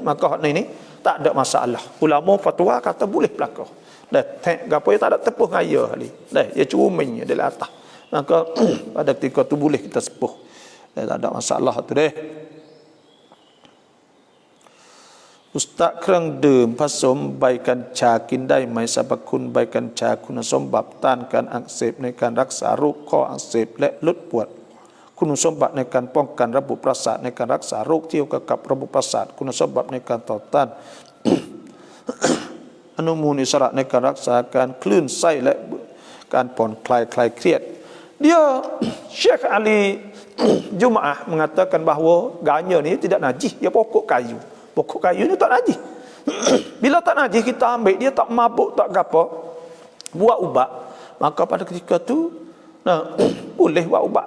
A: maka hak ni tak ada masalah. Ulama fatwa kata boleh belaka. Dah gapo tak ada tepuh ngaya kali. Dah dia cuminya di atas. Maka pada ketika tu boleh kita sepuh. Tak ada masalah tu deh. Ustaz เครื่องดื่มผสมใบกัญชากินได้ไหมสรรพคุณใบกัญชาคุณสมบัติต้านการอักเสบในการรักษาโรคข้ออักเสบและลดปวดคุณสมบัติในการป้องกันระบบประสาทในการรักษาโรคที่เกี่ยวกับระบบประสาทคุณสมบัติในการต่อต้าน อนุมูลอิสระในการรักษาการคลื่นไส้และการผ่อนคลายคลายเครียด dia Syekh Ali Jumaah mengatakan bahawa ganja ni tidak najis, dia pokok kayu ni tak najis. Bila tak najis kita ambil dia tak mabuk tak apa buat ubat maka pada ketika tu boleh buat ubat.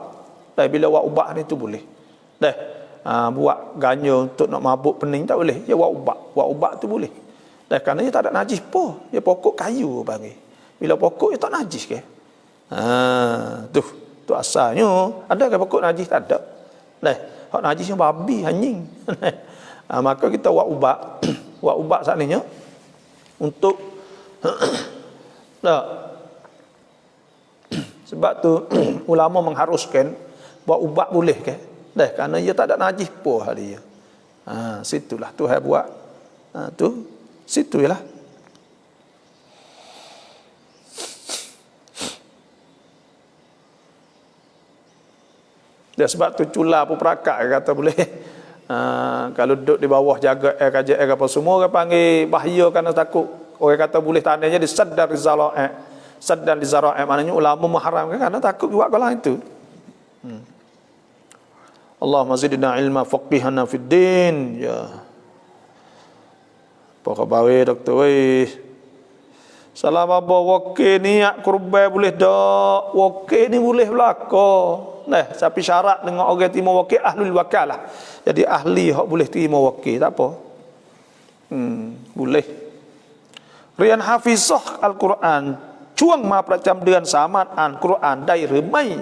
A: Dah bila buat ubat ni tu boleh. Dah buat ganja untuk nak mabuk pening tak boleh. Dia buat ubat tu boleh. Dah kerana dia tak ada najis pun. Dia pokok kayu panggil. Bila pokok dia tak najis ke? Tu asalnya. Ada ke pokok najis? Tak ada. Dah hak najisnya babi, anjing. Maka kita buat ubat. buat ubat saat ni nya untuk nah, sebab tu ulama mengharuskan buat ubat boleh ke? Dah kerana ia tak ada najis pun dia. Situlah Tuhan buat. Tu situ ialah. Dia sebab tu cula pun perakak kata boleh. Kalau duduk di bawah jaga air kaji air apa semua orang panggil bahaya kerana takut. Orang kata boleh tandanya di sadar di zara'i. Sadar di zara'i maknanya ulama mengharamkan kerana takut buat kalau itu. Allahumma zidna ilma faqihana fid din. Ya. Apa khabar doktor weh? Salam apa wakil niat kurban boleh dak? Wakil ni boleh belaka. Nah, tapi syarat dengan orang terima wakil ahlul wakalah. Jadi ahli hak boleh terima wakil, tak apa. Boleh. Rian hafizah Al-Quran, cuang ma percam dengan samat Al-Quran dai remai.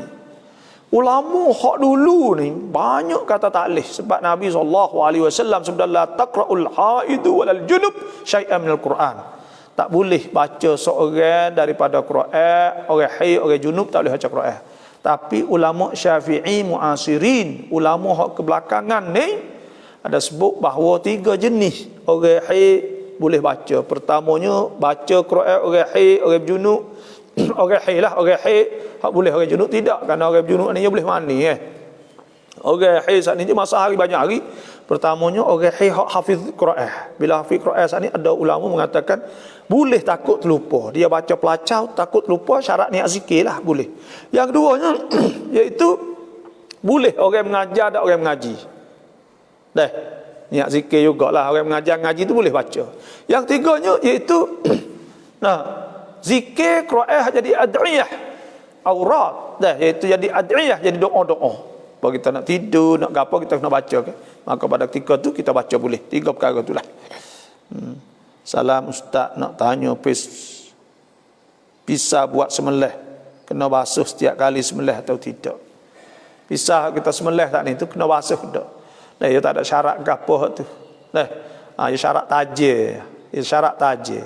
A: Ulama hak dulu ni banyak kata taklih sebab Nabi SAW sebab la taqra'ul haidu walal junub syai'an minal Quran. Tak boleh baca seorang daripada Quran, orang haid, orang junub tak boleh baca Quran. Tapi ulama Syafi'i muasirin, ulama hak kebelakangan ni ada sebut bahawa 3 jenis orang haid boleh baca. Pertamanya baca Quran orang haid, orang junub. Orang haid lah, orang haid hak boleh, orang junub tidak, kerana orang junub ni dia boleh mandi Orang haid saat ni masa hari banyak hari. Pertamanya orang haid hak hafiz Quran. Bila hafiz Quran saat ni ada ulama mengatakan boleh takut terlupa. Dia baca pelacau takut terlupa, syarat niat zikir lah boleh. Yang keduanya iaitu boleh orang mengajar dan orang mengaji. Dah, niat zikir jugalah, orang mengajar ngaji tu boleh baca. Yang tiganya iaitu zikir Quran jadi ad'iyah aurat. Dah, iaitu jadi ad'iyah, jadi doa-doa. Kalau kita nak tidur, nak apa kita kena baca ke? Maka pada ketika tu kita baca boleh. 3 perkara itulah. Salam ustaz nak tanya pisah buat sembelih kena basuh setiap kali sembelih atau tidak? Pisah kita sembelih tak ni tu kena basuh tak? Nah, dia tak ada syarat ke apa tu. Nah, dia syarat tajir. Dia syarat tajir.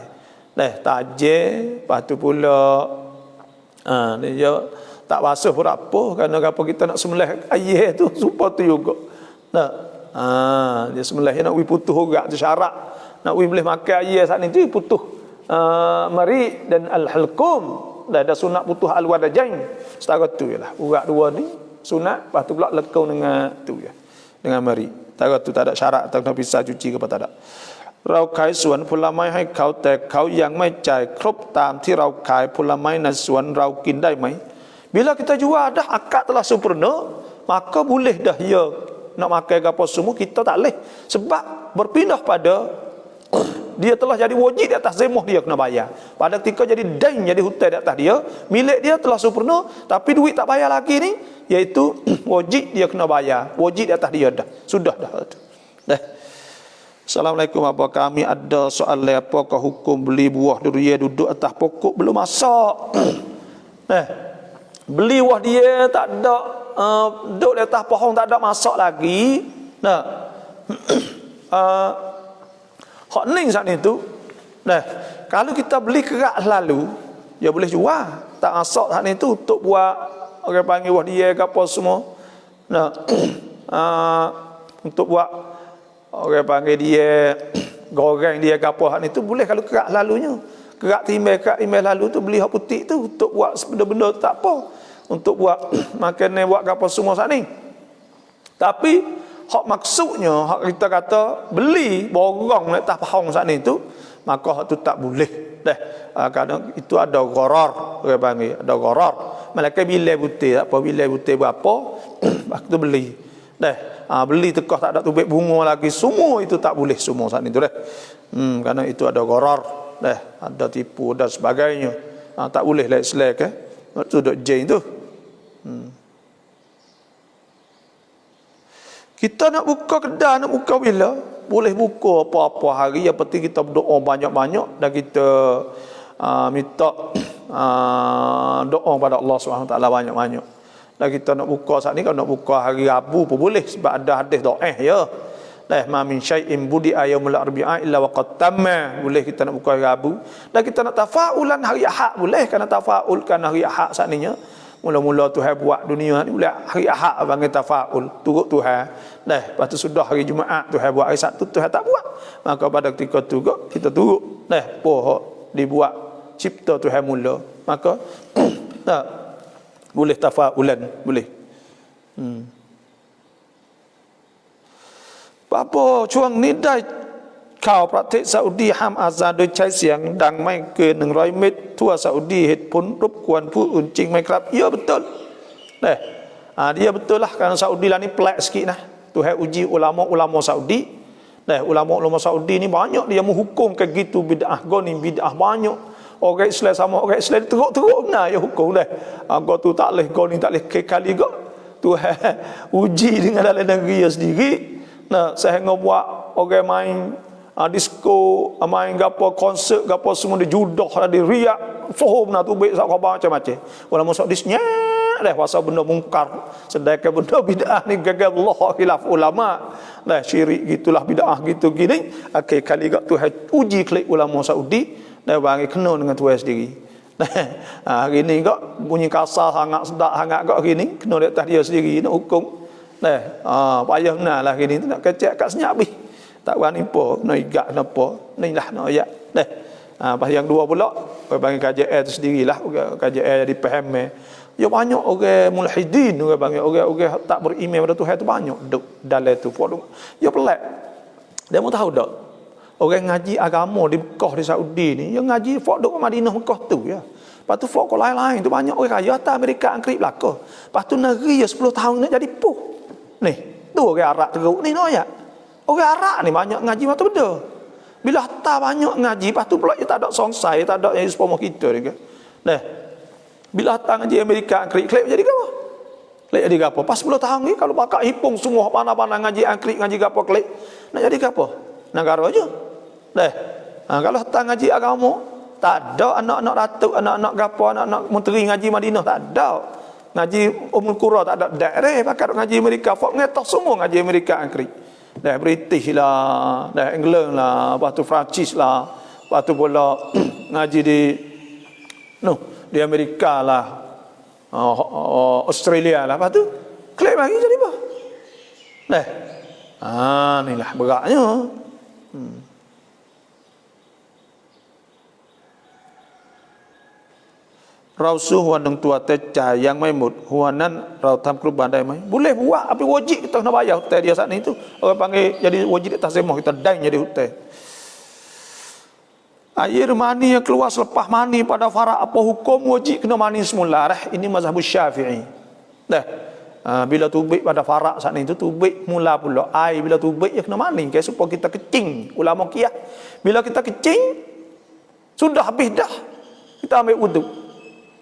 A: Nah, tajir, lepas tu pula dia tak basuh pun apa, kerana apa kita nak sembelih ayah tu supaya tu juga. Nah, dia sembelih nak putuh juga tu syarat. Nak boleh makan ayah saat ni tu putuh mari dan al-halqum. Dah ada sunat putuh al-wadajain. Setara tu jelah. Urat dua ni sunat, lepas tu pula lekung dengan tu je. Dengan mari. Setara tu tak ada syarat atau kena pisah cuci ke apa tak ada. เราขายสวนผลไม้ให้เขาแต่เขายังไม่จ่ายครบตามที่เราขายผลไม้ในสวนเรากินได้ไหม Bila kita jual dah akad telah sempurna, maka boleh dah ya nak makan ke apa semua kita tak boleh. Sebab berpindah pada dia telah jadi wajib di atas zemah dia kena bayar. Pada ketika jadi dain, jadi hutang di atas dia, milik dia telah sempurna tapi duit tak bayar lagi ni, iaitu wajib dia kena bayar. Wajib di atas dia dah. Sudah dah. Dah. Assalamualaikum, apa kami ada soalan apakah hukum beli buah durian duduk atas pokok belum masak? Beli buah dia tak ada duduk di atas pohon tak ada masak lagi. Hak ning saat itu. Kalau kita beli kerak lalu, dia boleh jual. Tak masak saat itu untuk buat orang panggil buah dia ke apa semua. Untuk buat orang panggil dia goreng dia ke apa hak itu boleh kalau kerak lalunya. Kerak timbel lalu tu beli hak putih tu untuk buat benda-benda tak apa. Untuk buat makanan buat ke apa semua saat ni. Tapi hak maksudnya hak kita kata beli borong di atas pohon saat ni tu, maka hak tu tak boleh. Kadang itu ada gharar, orang panggil ada gharar. Malaikat bilai putih tak apa, bilai putih berapa waktu beli. Beli tekah tak ada tubik bunga lagi, semua itu tak boleh semua saat itu kerana itu ada gharar, ada tipu dan sebagainya. Tak boleh selek waktu duk jain tu. Kita nak buka kedai, nak buka bila? Boleh buka apa-apa hari, yang penting kita berdoa banyak-banyak dan kita minta doa pada Allah SWT banyak-banyak. Dan kita nak buka saat ni, kalau nak buka hari Rabu pun boleh sebab ada hadis dhaif ya. ma min syai'in budi yaumul arbi'a illa waqad tamma. Boleh kita nak buka hari Rabu. Dan kita nak tafaulan hari Ahad boleh, kerana tafaulkan hari Ahad sakninya. Mula-mula Tuhan buat dunia ni boleh hari Ahad panggil tafaul, turut Tuhan. Lepas tu sudah hari Jumaat Tuhan buat, hari Sabtu Tuhan tak buat. Maka pada ketika tu kita turut. Pohon dibuat cipta Tuhan mula. Maka boleh tafaulan, boleh. Apa chuang niได้ข่าวประเทศซาอุดีห้ามอาซานโดยใช้เสียงดังไม่เกิน100 เมตรทั่วซาอุดีเหตุผลรบกวนผู้อื่นจริงไหมครับya betul dia betul lah kerana Saudi lah ni pelik sikit nah. Tuhan uji ulama-ulama Saudi. Ulama-ulama Saudi ni banyak dia menghukum kayak gitu bid'ah goni bid'ah banyak. Orang Islam sama orang Islam teruk-teruk benar ya hukum dah. Kau tu tak leh goni tak leh kali gak. Tuhan uji dengan dalam negeri dia sendiri. Sehingga buat orang main disco, main gapo konsert gapo semua dia judah dia riak faham nak tu baik sak khabar macam-macam. Ulama Saudi nyak dah pasal benda mungkar, sedangkan benda bid'ah ni gagal Allah khilaf ulama. Syirik gitulah bid'ah gitu gini. Okey kali gak Tuhan uji klik ulama Saudi dah bagi kena dengan Tuhan sendiri. Hari ni gak bunyi kasar sangat sedap sangat gak hari ni kena di atas dia sendiri nak hukum. Payah nah lah hari ni nak kecek kat senyap bih. Tak berani apa, nak igat kenapa. Ni lah nak ayat. Pas yang dua pula, bagi KJL tu sendirilah, KJL jadi faham. Ya banyak orang mulhidin, orang panggil orang tak beriman pada Tuhan tu banyak duk dalam tu. Ya pelik. Dia mau tahu tak? Orang ngaji agama di Mekah di Saudi ni, yang ngaji fok duk Madinah Mekah tu ya. Lepas tu fok lain-lain tu banyak orang kaya atas Amerika Angkrip belaka. Lepas tu negeri 10 tahun ni jadi puh. Ni, tu orang Arab teruk ni no ya. Orang Arab ni banyak ngaji macam benda. Bila tak banyak ngaji, lepas tu pula dia tak ada songsai, tak ada yang sepuluh kita ni ke. Bila tak ngaji Amerika Angkrip, klip jadi apa? Klip jadi apa? Pas 10 tahun ni kalau bakal hipung semua mana-mana ngaji Angkrip, ngaji apa klip, nak jadi apa? Negara aja. Kalau tak ngaji agama, tak ada anak-anak datuk, anak-anak gapo, anak-anak menteri ngaji Madinah tak ada. Ngaji Ummul Qura tak ada daerah pakat ngaji Amerika, fok ngetah semua ngaji Amerika Angkrip. British lah, England lah, lepas tu Perancis lah, lepas tu pula ngaji di Amerika lah, Australia lah, lepas tu klaim lagi jadi apa? Ni lah beratnya. Rau suh wan tua tecah yang mai mut huanan rau tham kurban dai mai boleh buat tapi wajib kita kena bayar hutang dia saat ni tu orang panggil jadi wajib atas semua kita dan jadi hutang. Air mani yang keluar selepas mani pada farak apa hukum wajib kena mani semula ini mazhab Syafi'i. Bila tubik pada farak saat ni tu tubik mula pula air bila tubik ya kena mani ke supaya kita kecing ulama qiyas bila kita kecing sudah habis dah kita ambil wuduk.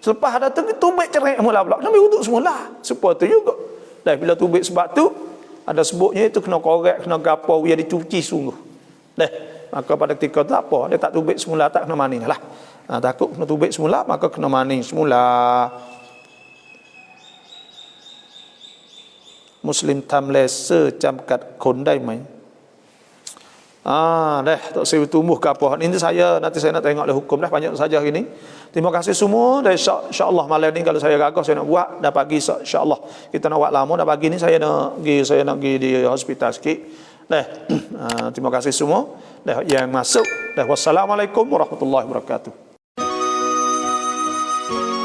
A: Selepas ada tu tubik cerai mula pula. Kena wuduk semula. Supaya tu juga. Dan bila tubik sebab tu ada sebutnya itu kena korek, kena gapo, biar dicuci sungguh. Maka pada ketika tu apa? Dia tak tubik semula tak kena mani lah. Takut kena tubik semula maka kena mani semula. Muslim tamle secamkat kondai mai. Tak saya tumbuh ke apa. Ini nanti saya nak tengok hukum dah banyak saja hari ni. Terima kasih semua dan insya-Allah malam ni kalau saya gagal saya nak buat dah pagi insya-Allah kita nak buat lama dah pagi ni saya nak pergi di hospital sikit. Terima kasih semua yang masuk. Wassalamualaikum warahmatullahi wabarakatuh.